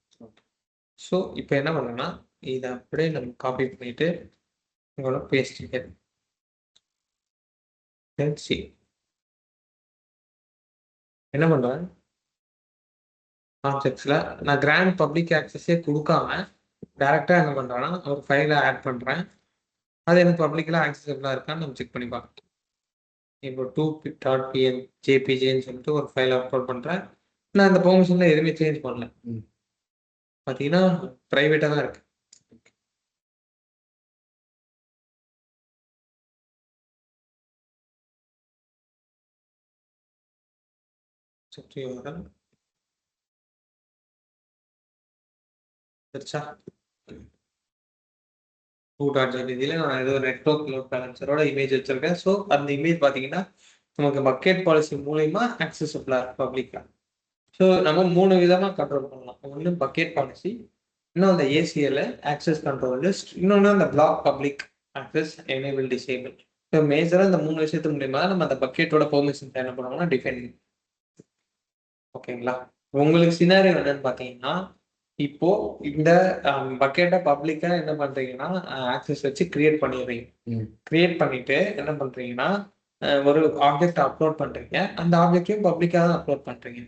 ஸோ இப்போ என்ன பண்ணணும்னா இதை அப்படியே நம்ம காப்பி பண்ணிட்டு உங்களோட பேஸ்ட் என்ன பண்ணுறேன், ஆப்ஜெக்ட்ஸில் நான் கிராண்ட் பப்ளிக் ஆக்சஸே கொடுக்காம டேரெக்டாக என்ன பண்ணுறேன்னா ஒரு ஃபைலை ஆட் பண்ணுறேன். அது எனக்கு பப்ளிக்கெலாம் ஆக்சஸபிளாக இருக்கான்னு நம்ம செக் பண்ணி பார்க்கலாம். இப்போ 2.png JPGன்னு சொல்லிட்டு ஒரு ஃபைல் அப்லோட் பண்ணுறேன். நான் அந்த பெர்மிஷனில் எதுவுமே சேஞ்ச் பண்ணல. பார்த்தீங்கன்னா ப்ரைவேட்டாக தான் இருக்கு. சரிச்சா 2.jpg நான் ஏதோ நெட்வொர்க் லோட் பேலன்சரோட இமேஜ் வச்சிருக்கேன். ஸோ அந்த இமேஜ் பார்த்தீங்கன்னா நமக்கு பக்கெட் பாலிசி மூலயமா ஆக்சஸபிளாக இருக்கு பப்ளிக்காக. ஸோ நம்ம 3 விதமாக கண்ட்ரோல் பண்ணலாம். ஒன்று பக்கெட் பாலிசி, இன்னும் அந்த ACL ஆக்சஸ் கண்ட்ரோல் லிஸ்ட், இன்னொன்று அந்த block public access enable disable. So மேஜராக இந்த 3 விஷயத்து மூலியமா நம்ம அந்த பக்கெட்டோட பெர்மிஷன்ஸ் என்ன பண்ணுவோம்னா டிஃபைன். ஓகேங்களா. உங்களுக்கு சினாரியோ என்னன்னு பார்த்தீங்கன்னா இப்போ இந்த பக்கெட்டை பப்ளிக்கா என்ன பண்றீங்கன்னா ஆக்சஸ் வச்சு கிரியேட் பண்ணிடுறீங்க. கிரியேட் பண்ணிட்டு என்ன பண்றீங்கன்னா ஒரு ஆப்ஜெக்ட் அப்லோட் பண்றீங்க. அந்த ஆப்ஜெக்டையும் பப்ளிக்கா தான் அப்லோட் பண்றீங்க.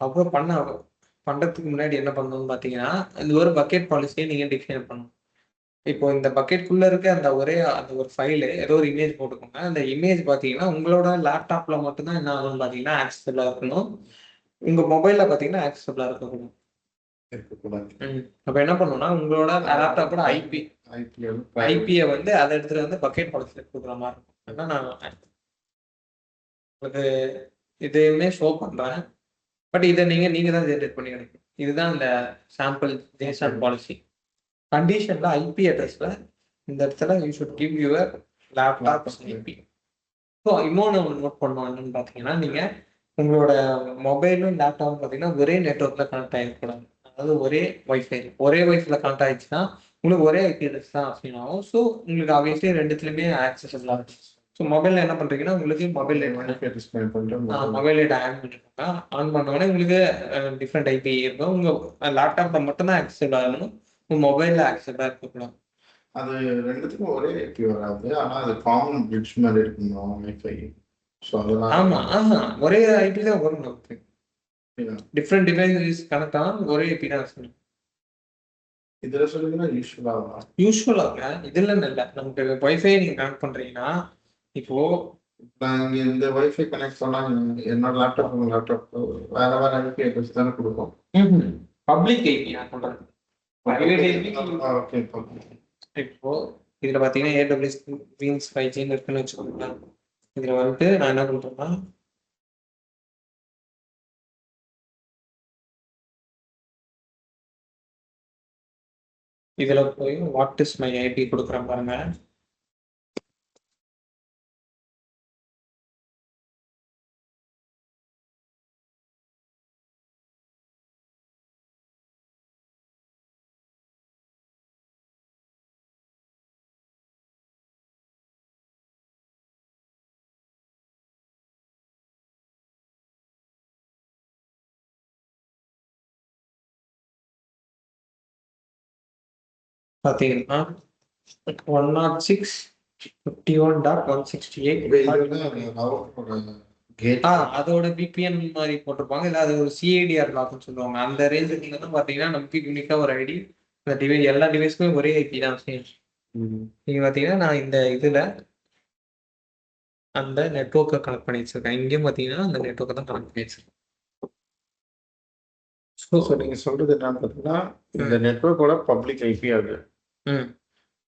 அப்லோட் பண்றதுக்கு முன்னாடி என்ன பண்ணணும்னு பார்த்தீங்கன்னா இது ஒரு பக்கெட் பாலிசியை நீங்க டிஃபைன் பண்ணணும். இப்போ இந்த பக்கெட்குள்ள இருக்க அந்த ஒரு ஃபைலு ஏதோ ஒரு இமேஜ் போட்டுக்கோங்க. அந்த இமேஜ் பார்த்தீங்கன்னா உங்களோட லேப்டாப்ல மட்டும்தான் என்ன ஆகும்னு பார்த்தீங்கன்னா ஆக்சஸபிளா இருக்கணும். உங்க மொபைல்ல பார்த்தீங்கன்னா ஆக்சஸபிளா இருக்கக்கூடாது. அப்ப என்ன பண்ணணும்னா உங்களோட லேப்டாப்போட ஐபியை வந்து அதை எடுத்துட்டு வந்து பக்கெட் பாலிசியில கொடுக்குற மாதிரி இருக்கும். நான் உங்களுக்கு இதையுமே ஷோ பண்றேன். பட் இதை நீங்க தான் ஜென்ரேட் பண்ணி எடுக்கணும். இதுதான் இந்த சாம்பிள் ஜேசன் பாலிசி. கண்டிஷன்ல ஐபி அட்ரஸ்ல இந்த இடத்துல you should give your laptop IP. So இன்னொன்று நோட் பண்ணணும் என்னன்னு பார்த்தீங்கன்னா நீங்க உங்களோட மொபைலும் லேப்டாப்பும் பார்த்தீங்கன்னா ஒரே நெட்ஒர்க்ல கனெக்ட் ஆகிருக்கூடாது. அதாவது ஒரே வைஃபைல கனெக்ட் ஆயிடுச்சுன்னா உங்களுக்கு ஒரே ஐபி அட்ரஸ் தான் அசைன் ஆகும். ஸோ உங்களுக்கு ஆப்வியஸ்லி ரெண்டுத்துலையுமே ஆக்சஸபிளாக இருக்கும். ஸோ மொபைலில் என்ன பண்ணுறீங்கன்னா உங்களுக்கு மொபைல் டேட்டா ஆன் பண்ணிருக்காங்க. ஆன் பண்ணோடனே உங்களுக்கு டிஃப்ரெண்ட் ஐபி இருக்கும். உங்கள் லேப்டாப்பில் மட்டும்தான் ஆக்சஸபிளாக இருக்கணும். உங்கள் மொபைலில் ஆக்சஸபிளாக இருக்கக்கூடாது. அது ரெண்டுத்துக்கும் ஒரே ஐபி வராது. ஆனால் அது காமன் பிரிட்ஜ் மாதிரி இருக்கணும் வைஃபை. ஸோ அதெல்லாம் ஆமாம் ஒரே ஐபி தான் வரும். நமக்கு டிஃப்ரெண்ட் டிவைஸ் கனெக்ட் ஆனால் ஒரே ஐபி தான் சொல்லணும். இதில் சொல்லுங்கன்னா யூஸ்வலாக இதில் இல்லை. நமக்கு வைஃபை நீங்கள் கனெக்ட் பண்ணுறீங்கன்னா இப்போ நாங்கள் இந்த வைஃபை கனெக்ட் பண்ணால் என்னோட லேப்டாப் வேற ஐபி அட்ரஸ் தானே கொடுக்கும். பப்ளிக் ஐபி நான் சொல்கிறேன். இப்போ இதில் பார்த்தீங்கன்னா AWS Green's 5G இருக்குன்னு வச்சுக்கோங்க. இதில் வந்துட்டு நான் என்ன பண்ணுறேன்னா இதில் போய் வாட் இஸ் மை ஐபி கொடுக்குறேன் பாருங்க. பார்த்தீங்கன்னா 106.51.168. கேட் அதோட பிபிஎன் மாதிரி போட்டிருப்பாங்க, இல்லை அது ஒரு சிஐடிஆர் லாக்னு சொல்லுவாங்க. அந்த ரேஞ்சுக்கு தான் பார்த்தீங்கன்னா நமக்கு யூனிக்காக ஒரு ஐடி. இந்த டிவைஸ் எல்லா டிவைஸ்க்குமே ஒரே ஐபி தான் சேம். நீங்கள் பார்த்தீங்கன்னா நான் இந்த இதில் அந்த நெட்ஒர்க்கை கனெக்ட் பண்ணி வச்சிருக்கேன். இங்கேயும் பார்த்தீங்கன்னா அந்த நெட்ஒர்க்கை தான் கனெக்ட் பண்ணி வச்சிருக்கேன். ஸோ நீங்க சொல்றது என்னன்னு பார்த்தீங்கன்னா இந்த நெட்வொர்க்கோட பப்ளிக் ஐபி அது. ம்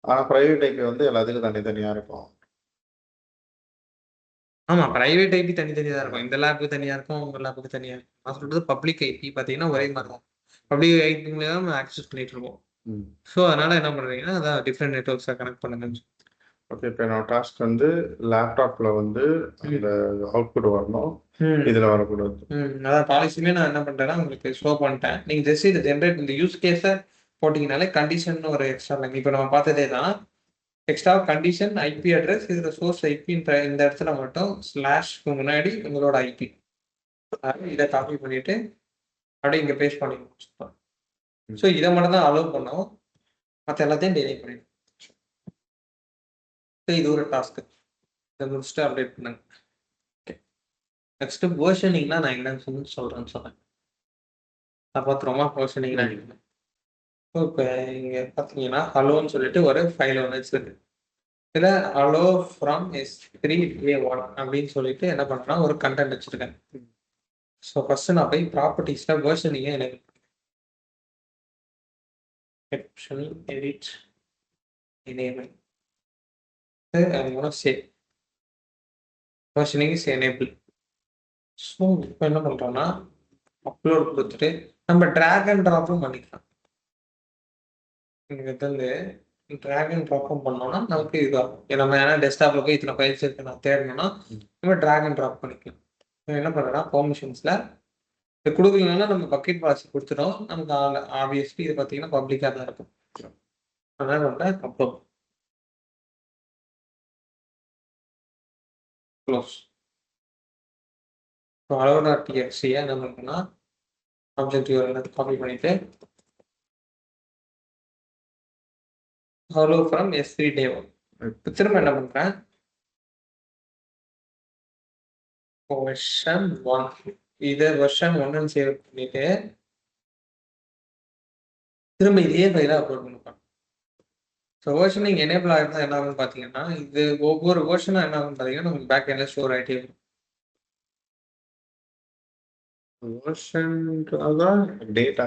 ஆனா பிரைவேட் ஐபி வந்து எல்லாத்துக்கும் தனித்தனியா இருக்கும். ஆமா, பிரைவேட் ஐபி தனித்தனியா தான் இருக்கும். இந்த லேபுக்கு தனியா இருக்கும், உங்க லேபுக்கு தனியா இருக்கும். நான் சொல்றது பப்ளிக் ஐபி பார்த்தீங்கன்னா ஒரே மாதிரி தான். பப்ளிக் ஐபில தான் நம்ம ஆக்சஸ் பண்ணிட்டு இருக்கோம். ஸோ அதனால என்ன பண்றீங்கன்னா, அதான் டிஃப்ரெண்ட் நெட்ஒர்க்ஸை கனெக்ட் பண்ணுங்க. ஓகே, இப்போ என்னோட டாஸ்க் வந்து லேப்டாப்ல வந்து அந்த அவுட்புட் வரணும், ம் இதுல வரக்கூடாது. அதான் பாலிசியுமே நான் என்ன பண்றேன்னா உங்களுக்கு ஷோ பண்ணிட்டேன். நீங்க ஜஸ்ட் இது ஜென்ரேட் இந்த யூஸ் கேஸை போட்டீங்கனாலே கண்டிஷன் ஒரு எக்ஸ்ட்ரா லைன். இப்போ நம்ம பார்த்ததே தான். எக்ஸ்ட்ரா கண்டிஷன் ஐபி அட்ரஸ், இதுல சோர்ஸ் ஐபின்ற இந்த இடத்துல மட்டும் ஸ்லாஷ்க்கு முன்னாடி உங்களோட ஐபி. இதை காப்பி பண்ணிட்டு அப்படியே இங்க பேஸ்ட் பண்ணி முடிச்சுப்போம். ஸோ இதை மட்டும் தான் அலோவ் பண்ணோம், மற்ற எல்லாத்தையும் டெலிட் பண்ணிடும். ஸோ இது ஒரு டாஸ்க்கு. இதை முடிச்சுட்டு அப்டேட் பண்ணுங்க. ஓகே, நெக்ஸ்ட் வேர்ஷனிங்னா நான் என்னன்னு சொல்றேன்னு சொன்னேன். நான் பார்த்துருவோமா வேர்ஷனிங்னா என்ன? இப்போ இங்க பார்த்தீங்கன்னா ஹலோன்னு சொல்லிட்டு ஒரு ஃபைல் ஒன்று வச்சிருக்கு. இதில் ஹலோ ஃப்ரம் S3A1 அப்படின்னு சொல்லிட்டு என்ன பண்ணுறேன்னா ஒரு கண்டென்ட் வச்சிருக்கேன். ஸோ ஃபர்ஸ்ட் நான் போய் ப்ராப்பர்ட்டிஸில் வேர்ஷனிங்கை எனக்கு edit enable save versioning is enable. So இப்போ என்ன பண்ணுறோன்னா அப்லோட் கொடுத்துட்டு நம்ம ட்ராக் அண்ட் ட்ராப்பும் பண்ணிக்கலாம். இங்கே வந்து ட்ராக் அண்ட் ட்ராப்பும் பண்ணோம்னா நமக்கு இதாகும். நம்ம ஏன்னா டெஸ்க்டாப்பில் போய் இத்தனை ஃபைல்ஸ் இருக்கு நான் தேடணும்னா நம்ம ட்ராக் அண்ட் ட்ராப் பண்ணிக்கலாம். என்ன பண்ணுறேன்னா பெர்மிஷன்ஸில் இது கொடுக்கலன்னா நம்ம பக்கெட் பாலிசி கொடுத்துட்டோம். நமக்கு ஆப்வியஸ்லி இது பார்த்தீங்கன்னா பப்ளிக்காக தான் இருக்கும். அதனால பண்ணுறேன் அப்லோட் க்ளோஸ். இப்போ hello.txt என்ன பண்ணுறேன்னா ஆப்ஜெக்ட் யூஆர்எல் காப்பி பண்ணிட்டு ஹலோ ஃப்ரம் S3A1 திரும்ப என்ன பண்ணுறேன் வெர்ஷன் 1 இதை வெர்ஷன் 1 சேவ் பண்ணிட்டு திரும்ப இதே ஃபைலை அப்லோட் பண்ணிப்பேன். ஸோ வேர்ஷனிங் எனேபிள் ஆகிருந்தா என்ன ஆகும்னு பார்த்தீங்கன்னா இது ஒவ்வொரு வேர்ஷனும் என்ன ஆகும்னு பார்த்தீங்கன்னா நமக்கு பேக் எண்டில் ஸ்டோர் ஆகிட்டே இருக்கும். அதான் டேட்டா,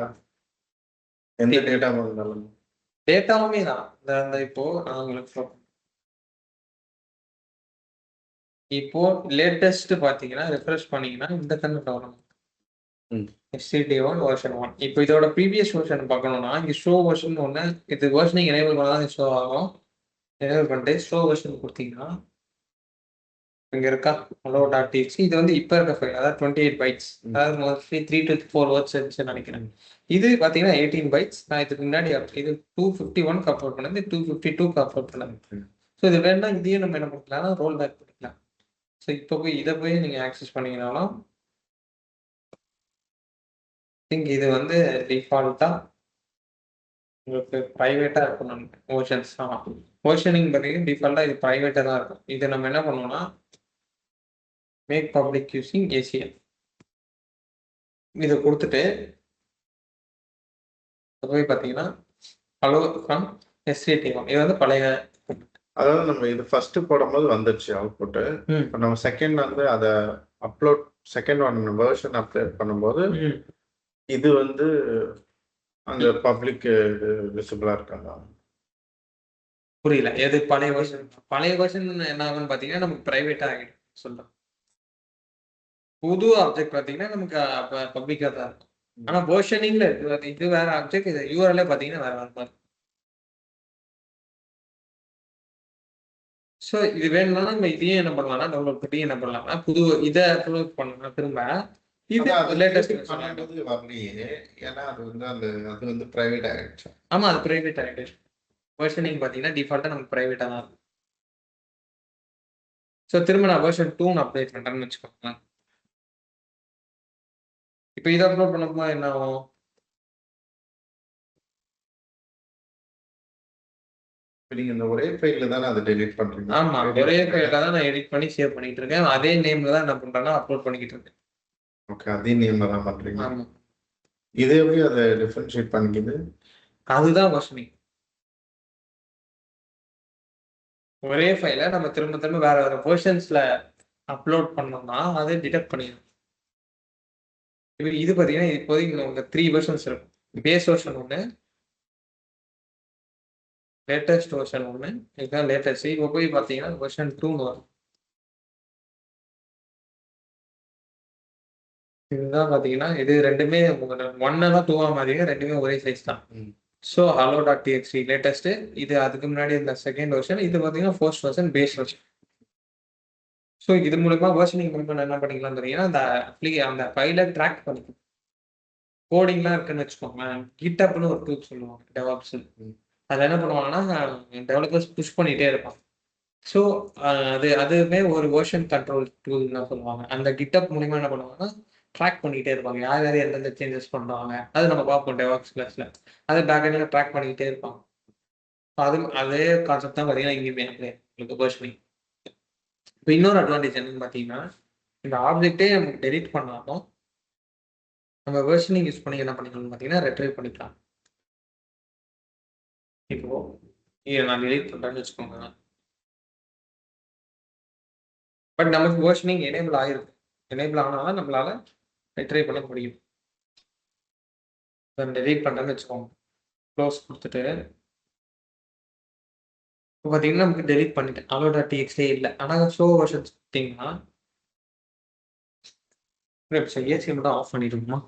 எந்த டேட்டா இருந்தாலும் டேட்டாவுமே தான் இந்த இப்போ நான் உங்களுக்கு இப்போ லேட்டஸ்ட் பார்த்தீங்கன்னா ரெஃப்ரெஷ் பண்ணீங்கன்னா இந்த கண்டென்ட் வரும். S3A1 version 1. இப்போ இதோட ப்ரீவியஸ் வெர்ஷன் பார்க்கணும்னா இங்கே ஷோ வெர்ஷன் ஒன்று இது வெர்ஷனிங் எனேபிள் பண்ணால் தான் ஷோ ஆகும். எனேபிள் பண்ணிட்டு ஷோ வெர்ஷன் கொடுத்தீங்கன்னா இங்கே இருக்கா hello.txt இது வந்து இப்போ இருக்க ஃபைல், அதாவது 28 பைட்ஸ், அதாவது மோஸ்ட்லி 3 to 4 வேர்ட்ஸ் இருந்துச்சுன்னு நினைக்கிறேன். இது பார்த்தீங்கன்னா 18 பைட்ஸ். நான் இதுக்கு முன்னாடி இது 251 அப்லோட் பண்ணது, 252 அப்லோட் பண்ணது. ஸோ இது வேணா இதையும் நம்ம என்ன பண்ணிக்கலாம்னா ரோல் பேக் பண்ணிக்கலாம். ஸோ இப்போ போய் இதை போய் நீங்கள் ஆக்சஸ் பண்ணிங்கனாலும் திங்க் இது வந்து டிஃபால்ட்டாக உங்களுக்கு ப்ரைவேட்டாக இருக்கும். நமக்கு ஓஷன்ஸ் ஓஷனிங் பார்த்தீங்கன்னா டிஃபால்ட்டாக இது ப்ரைவேட்டாக தான் இருக்கும். இதை நம்ம என்ன பண்ணோம்னா மேக் பப்ளிக் யூசிங் ACL இதை கொடுத்துட்டு போய் பார்த்தீங்கன்னா ஹலோ ஃப்ரம் S3A1 இது வந்து பழைய. அதாவது நம்ம இது ஃபர்ஸ்ட் போடும்போது வந்துருச்சு அவுட்புட். இப்போ நம்ம செகண்ட் வந்து அதை upload second one version upload பண்ணும்போது இது வந்து அந்த பப்ளிக் விசிபிளா இருக்காங்க. புரியல எது பழைய வெர்ஷன் என்ன ஆகும்னு பார்த்தீங்கன்னா நமக்கு ப்ரைவேட்டாக ஆகிடும் சொல்கிறோம். புது ஆப்ஜெக்ட் பார்த்தீங்கன்னா நமக்கு பப்ளிக்காக தான் இருக்கும். ஆனால் வெர்ஷனிங்ல இது வேற ஆப்ஜெக்ட், இது யூஆர்எல்லே பார்த்தீங்கன்னா வேற மாதிரி. ஸோ இது வேணும்னா நம்ம இதையும் என்ன பண்ணலாம்னா டவுன்லோட் பண்ணி என்ன பண்ணலாம்னா புது இதை அப்லோட் பண்ணலாம் திரும்ப. இது லேட்டஸ்ட் வரலையே, ஏன்னா அது வந்து அது வந்து பிரைவேட் ஆயிடுச்சு. ஆமா, அது பிரைவேட் ஆகிடுச்சு. வெர்ஷனிங் பார்த்தீங்கன்னா டிஃபால்ட்டாக நமக்கு ப்ரைவேட்டாக தான் இருக்கும். ஸோ திரும்ப நான் வெர்ஷன் 2 அப்டேட் பண்ணுறேன்னு வச்சுக்கோங்களேன். இப்போ இதை அப்லோட் பண்ணப்போ என்ன ஆகும்? இப்ப நீங்க இந்த ஒரே ஃபைல்ல தானே அதை டெலீட் பண்றீங்க? ஆமா, ஒரே ஃபைல்ல தான் நான் எடிட் பண்ணி சேவ் பண்ணிட்டு இருக்கேன். அதே நேம்ல தான் என்ன பண்றேன்னா அப்லோட் பண்ணிக்கிட்டு இருக்கேன். ஓகே, அதே நேம்ல தான் பண்றீங்க. ஆமா, இது எப்படி அதை டிஃபரன்ஷியேட் பண்ணிக்குது? அதுதான் வெர்ஷனிங். ஒரே ஃபைலை நம்ம திரும்ப திரும்ப வேற வேற வெர்ஷன்ஸ்ல அப்லோட் பண்ணோம்னா அதை டிடெக்ட் பண்ணிடும். இப்போ இது பார்த்தீங்கன்னா இப்போதைக்கு உங்களுக்கு 3 வெர்ஷன்ஸ் இருக்கும். பேஸ் வெர்ஷன் ஒன்று, லேட்டஸ்ட் வெர்ஷன் ஒன்று, இதுதான் லேட்டஸ்ட். இப்போ போய் பார்த்தீங்கன்னா வெர்ஷன் 2 வரும். இதுதான் பார்த்தீங்கன்னா இது ரெண்டுமே 1 2 மாதிரியே ரெண்டுமே ஒரே சைஸ் தான். ஸோ hello.txt லேட்டஸ்ட், இது அதுக்கு முன்னாடி இந்த செகண்ட் வெர்ஷன், இது பார்த்தீங்கன்னா first version base version. So இது மூலமா வெர்ஷனிங் மூலமா என்ன பண்ணிக்கலாம்னு பார்த்தீங்கன்னா அந்த ஃபைலை ட்ராக் பண்ணிக்கலாம். கோடிங்லாம் இருக்குன்னு வச்சுக்கோங்களேன், கிட்டப்னு ஒரு டூல் சொல்லுவாங்க டெவாப்ஸ். அதில் என்ன பண்ணுவாங்கன்னா டெவலப்பர்ஸ் புஷ் பண்ணிகிட்டே இருப்பாங்க. ஸோ அதுவுமே ஒரு வெர்ஷன் கண்ட்ரோல் டூல்னு சொல்லுவாங்க. அந்த கிட்டப் மூலிமா என்ன பண்ணுவாங்கன்னா ட்ராக் பண்ணிக்கிட்டே இருப்பாங்க, யார் யார் எந்தெந்த சேஞ்சஸ் பண்ணுறாங்க அது நம்ம பார்ப்போம் டெவாப்ஸ் கிளாஸில். அதை பேக்கெண்டில் ட்ராக் பண்ணிக்கிட்டே இருப்பாங்க. அதே கான்செப்ட் தான் பார்த்தீங்கன்னா இங்கேயுமே உங்களுக்கு வெர்ஷனிங். இப்போ இன்னொரு அட்வான்டேஜ் என்னன்னு பார்த்தீங்கன்னா, இந்த ஆப்ஜெக்டே நமக்கு டெலிட் பண்ணாலும் நம்ம வெர்ஷனிங் யூஸ் பண்ணி என்ன பண்ணிக்கலாம்னு பார்த்தீங்கன்னா ரெட்ரைவ் பண்ணிக்கலாம். இப்போ இதை நான் டெலிட் பண்ணுறேன்னு வச்சுக்கோங்க, பட் நமக்கு வெர்ஷனிங் எனேபிள் ஆகிருக்கு. எனேபிள் ஆனாலும் நம்மளால ரெட்ரைவ் பண்ண முடியும். டெலிட் பண்ணுறேன்னு வச்சுக்கோங்க, க்ளோஸ் கொடுத்துட்டு இப்போ பார்த்தீங்கன்னா நமக்கு டெலிட் பண்ணிட்டேன், hello.txt இல்லை. ஆனால் ஷோ வெர்ஷன்ஸ் பார்த்தீங்கன்னா ஏசி மட்டும் ஆஃப் பண்ணிடுமா?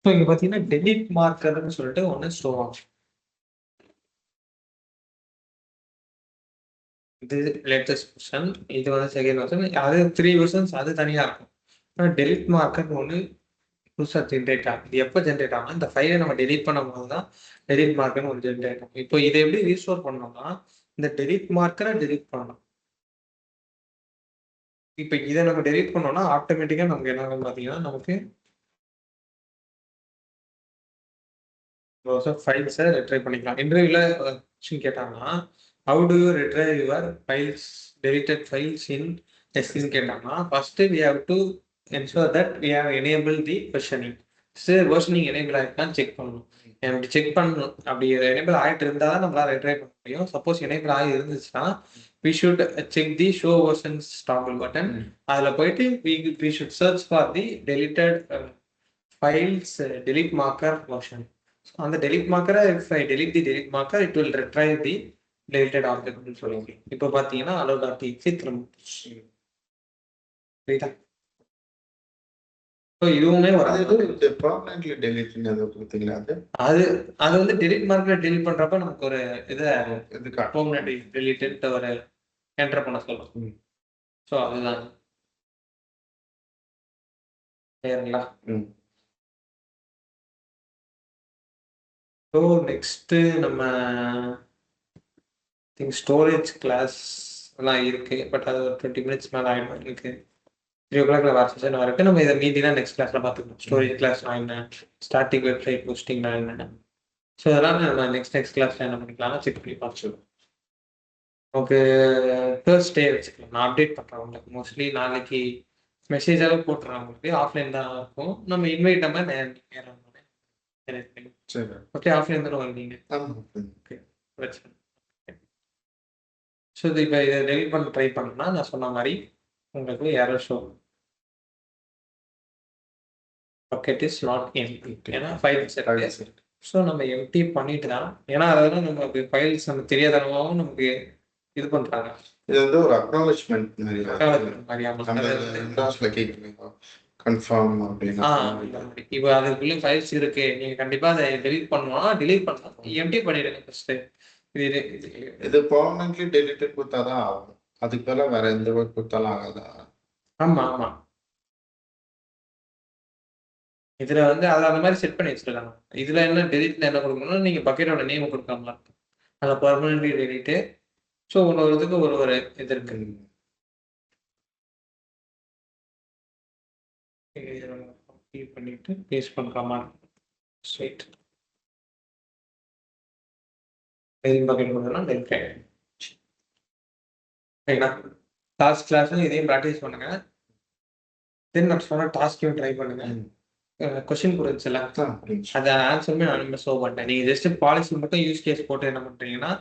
ஸோ இங்கே பார்த்தீங்கன்னா டெலிட் மார்க்கர்னு சொல்லிட்டு ஒன்று ஷோ ஆகும். இது லேட்டஸ்ட் வெர்ஷன், இது வந்து செகண்ட் வெர்ஷன், அது 3 வெர்ஷன்ஸ் அது தனியாக இருக்கும். ஆனால் டெலிட் மார்க்கர்னு ஒன்று புதுசாக ஜென்ரேட் ஆகும். இது எப்போ ஜென்ரேட் ஆகும்? இந்த ஃபைலை நம்ம டெலிட் பண்ணும்போது தான் டெலிட் மார்க்கர்னு ஒன்று ஜென்ரேட் ஆகும். இப்போ இதை எப்படி ரீஸ்டோர் பண்ணோம்னா இந்த டெலிட் மார்க்கரை டெலிட் பண்ணணும். இப்போ இதை நம்ம டெலிட் பண்ணோம்னா ஆட்டோமேட்டிக்காக நமக்கு என்ன ஆகும் பார்த்தீங்கன்னா நமக்கு ஃபைல்ஸை ரெட்ரைவ் பண்ணிக்கலாம். இன்டர்வியூவில் கொஸ்டின் கேட்டாங்கன்னா how to you retrieve your files deleted files in எஸ்ன்னு கேட்டாங்கன்னா first we have to ensure that we have enable the versioning. Versioning enable ஆகிருக்கான்னு செக் பண்ணணும். அப்படி செக் பண்ணணும், அப்படி எனேபிள் ஆகிட்டு இருந்தால் தான் நம்மளால் ரெட்ரைவ் பண்ண முடியும். சப்போஸ் எனேபிள் ஆகி இருந்துச்சுன்னா we should check the show versions toggle button. அதில் போயிட்டு we should search for the deleted files delete marker version. So on the delete marker, if I delete the delete marker, it will retrieve the deleted object னு சொல்லுங்க. இப்போ பார்த்தீங்கன்னா hello.txt திரும்ப புரியுதா? ஸோ இதுவுமே பெர்மனன்ட்லி டெலிட்னு ஏதோ கொடுத்தீங்களா? அது வந்து டெலிட் மார்க்கர் டெலிட் பண்றப்ப நமக்கு ஒரு இதை பெர்மனன்ட் டெலிட்ன்ட்டு ஒரு என்டர் பண்ண சொல்லும். ஸோ அதுதான் சரிங்களா? ஸோ நெக்ஸ்ட்டு நம்ம ஸ்டோரேஜ் கிளாஸ் எல்லாம் இருக்குது, பட் அது ஒரு 20 மினிட்ஸ் மேலே ஆகிடும். எனக்கு 3 o'clock வேறு செஷன் வரக்கு நம்ம இதை மீதிலாம் நெக்ஸ்ட் கிளாஸில் பார்த்துக்கணும். ஸ்டோரேஜ் கிளாஸ்னா என்ன, ஸ்டாட்டிக் வெப்சைட் போஸ்டிங்னா என்ன, ஸோ அதெல்லாம் நம்ம நெக்ஸ்ட் கிளாஸில் என்ன பண்ணிக்கலாம்னா செக் பண்ணி பார்த்துக்கலாம். ஓகே, தேர்ஸ்டே வச்சுக்கலாம். நான் அப்டேட் பண்ணுறேன் உங்களுக்கு. மோஸ்ட்லி நாளைக்கு மெசேஜாகவே போட்டுறேன் உங்களுக்கு. ஆஃப்லைன் தான் இருக்கும். நம்ம இன்வைட் நம்ம நேரம் ஓகே, ஆஃப்லைன் தானே வருவீங்க? ஓகே, பிரச்சனை. ஸோ இது இப்போ இதை டெலிட் பண்ண ட்ரை பண்ணோம்னா நான் சொன்ன மாதிரி உங்களுக்கு error show bucket is not empty, ஏன்னா ஃபைல்ஸ் இருக்கு. ஸோ நம்ம எம்டி பண்ணிட்டு தான், ஏன்னா அதெல்லாம் நமக்கு ஃபைல்ஸ் நம்ம தெரியாதனமாகவும் நமக்கு இது பண்றாங்க. இது வந்து ஒரு அக்னாலஜ்மெண்ட் கன்ஃபார்ம் அப்படின்னா இப்போ அதுக்குள்ள ஃபைல்ஸ் இருக்கு, நீங்க கண்டிப்பா அதை டெலீட் பண்ணணும்னா டெலீட் பண்ணலாம், எம்டி பண்ணிடுங்க ஃபர்ஸ்ட். இது பெர்மனன்ட்லி டெலிட்டட் கொடுத்தாதான் ஆகும், அதுக்கு பதிலாக வேற எந்த ஒர்க் கொடுத்தாலும் ஆகாதா? ஆமா ஆமா, இதுல வந்து அதை அந்த மாதிரி செட் பண்ணி வச்சிருக்காங்க. இதுல என்ன டெலிட்ல என்ன கொடுக்கணும்னா நீங்க பக்கெட்டோட நேம் கொடுக்காமல அதை பெர்மனன்ட்லி டெலிட்டு. ஸோ ஒரு இதுக்கு ஒரு இது இருக்கு. கிளிக் பண்ணிட்டு பேஸ்ட் பண்ற மாதிரி ஸ்ட்ரைட் மெயின் பக்கெட் கொடுத்தோம்னா டெலிட் ஆகிடும். சரிங்களா? டாஸ்க் கிளாஸும் இதையும் ப்ராக்டிஸ் பண்ணுங்க. தென் நான் சொன்ன டாஸ்க்கையும் ட்ரை பண்ணுங்க. கொஸ்டின் புரிஞ்சுல அதை ஆன்சருமே நான் ஷோ பண்ணிட்டேன். நீங்கள் ஜஸ்ட் பாலிசி மட்டும் யூஸ் கேஸ் போட்டு என்ன பண்ணுறீங்கன்னா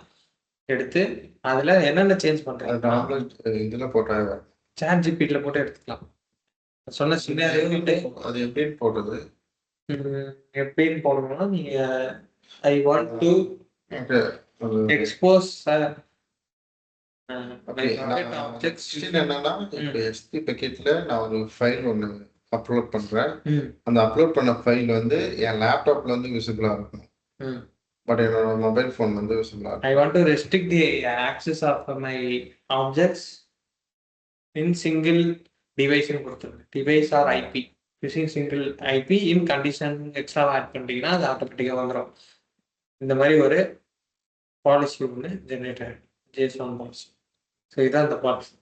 எடுத்து அதில் என்னென்ன சேஞ்ச் பண்ணுறீங்க இதில் போட்டாங்க சாட் ஜிபிடியில் போட்டு எடுத்துக்கலாம். சொன்ன சினாரியோ அது எப்படின்னு போடுறது எப்படின்னு போடணும்னா நீங்கள் ஐ வாண்ட் டு எக்ஸ்போஸ் என்னன்னா இப்போ எஸ்பி பக்கெட்ல நான் ஒரு ஃபைல் ஒன்று அப்லோட் பண்றேன். அந்த அப்லோட் பண்ண ஃபைல் வந்து என் லேப்டாப்ல வந்து விசிபிளா இருக்கும். பட் என்னோட மொபைல் ஃபோன் வந்து விசிபிளா இருக்கும். I want to restrict the access of my objects in single டிவைஸ்னு கொடுத்துருக்கு. Device or IP using single IP in condition extra add பண்ணிட்டீங்கன்னா அது ஆட்டோமேட்டிக்காக வந்துடும். இந்த மாதிரி ஒரு பாலிசி ஒன்று ஜென்ரேட் ஆகிடும். Jason policy. ஸோ இதுதான் இந்த பாலிசி.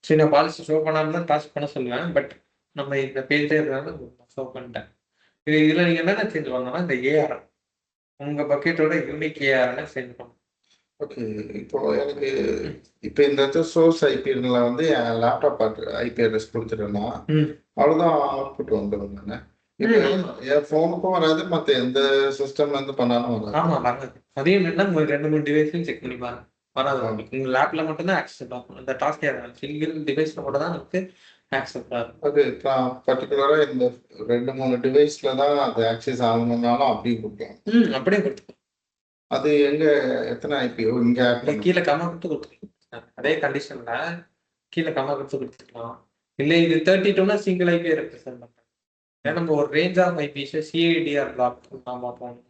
சரி, நான் பாலிசி ஷோ பண்ணாமல் தான் டாஸ்க் பண்ண சொல்லுவேன். பட் நம்ம இந்த பேஜே இருக்கிறதால ஷோ பண்ணிட்டேன். இதில் நீங்கள் என்னென்ன சேஞ்ச் பண்ணணும்னா இந்த ஏஆர்எம் உங்கள் பக்கெட்டோட யூனிக் ஏஆர்எம் சேஞ்ச் பண்ணணும். ஓகே, இப்போ எனக்கு இப்போ இந்த இடத்துல சோர்ஸ் ஐபில வந்து என் லேப்டாப் ஐபி அட்ரஸ் கொடுத்துட்டேன்னா அவ்வளோதான் அவுட்புட் வந்துடும் தானே. இப்போ என் ஃபோனுக்கும் வராது, மற்ற எந்த சிஸ்டம்ல இருந்து பண்ணாலும் வராது. ஆமாம் வராது. அதே என்னன்னா உங்களுக்கு 2-3 டிவைஸ்லையும் செக் பண்ணி பாருங்க, வராது. உங்கள் லேப்ல மட்டும்தான் ஆக்செப்ட் ஆகும். இந்த டாஸ்க் சிங்கிள் டிவைஸ்ல மட்டும் தான் நமக்கு ஆக்செப்ட் ஆகும். அது பர்டிகுலரா இந்த 2-3 டிவைஸ்ல தான் அது ஆக்சஸ் ஆகணும்னாலும் அப்படியே கொடுக்கலாம். அப்படியே கொடுத்துக்கலாம். அது எங்க எத்தனை ஐபிஓ இங்க கீழே கம்மா கொடுத்து கொடுத்துக்கலாம். அதே கண்டிஷன்ல கீழே கம்மா கொடுத்து கொடுத்துக்கலாம். இல்லை இது 32னா சிங்கிள் ஐபி ரெப்ரசென்ட் பண்ணுறேன். ஏன்னா நம்ம ஒரு ரேஞ்ச் ஆஃப் ஐபிஸை சிஐடிஆர் பிளாக் நாம போகணும்.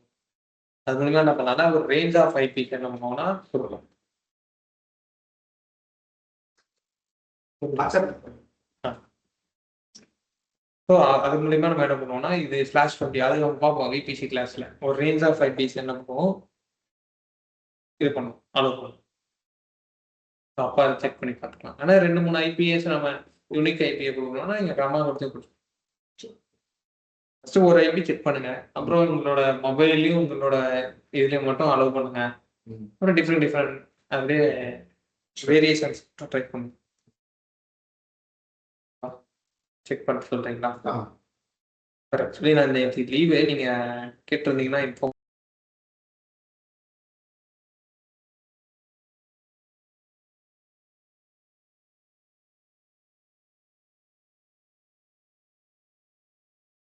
அது மூலமா என்ன பண்ணலாம், ஒரு ரேஞ்ச் ஆஃப் ஐபிஸ் என்ன பண்ணுவோம்னா கொடுக்கலாம். ஸோ அது மூலியமா நம்ம என்ன பண்ணுவோம்னா இது /20 அது நம்ம பார்ப்போம். விபிசி கிளாஸ்ல ஒரு ரேஞ்ச் ஆஃப் ஐபிஸ் என்ன பண்ணுவோம், இது பண்ணுவோம், அலோவ் பண்ணுவோம். அப்போ அதை செக் பண்ணி பார்த்துக்கலாம். ஆனால் 2-3 ஐபிஎஸ் நம்ம யூனிக் ஐபிஐ கொடுக்கணும்னா இங்கே கம்மா கொடுத்து கொடுத்துருவோம். ஃபர்ஸ்ட் ஒரு ஐபி செக் பண்ணுங்க, அப்புறம் உங்களோட மொபைல்லையும் உங்களோட இதுலையும் மட்டும் அலோவ் பண்ணுங்க. அப்புறம் டிஃப்ரெண்ட் அப்படியே வேரியேஷன்ஸ் ட்ரை பண்ணுங்க. செக் பண்ணிட்டு சொல்றீங்களா? ஆக்சுவலி நான் இந்த லீவு நீங்கள் கேட்டிருந்தீங்கன்னா இப்போ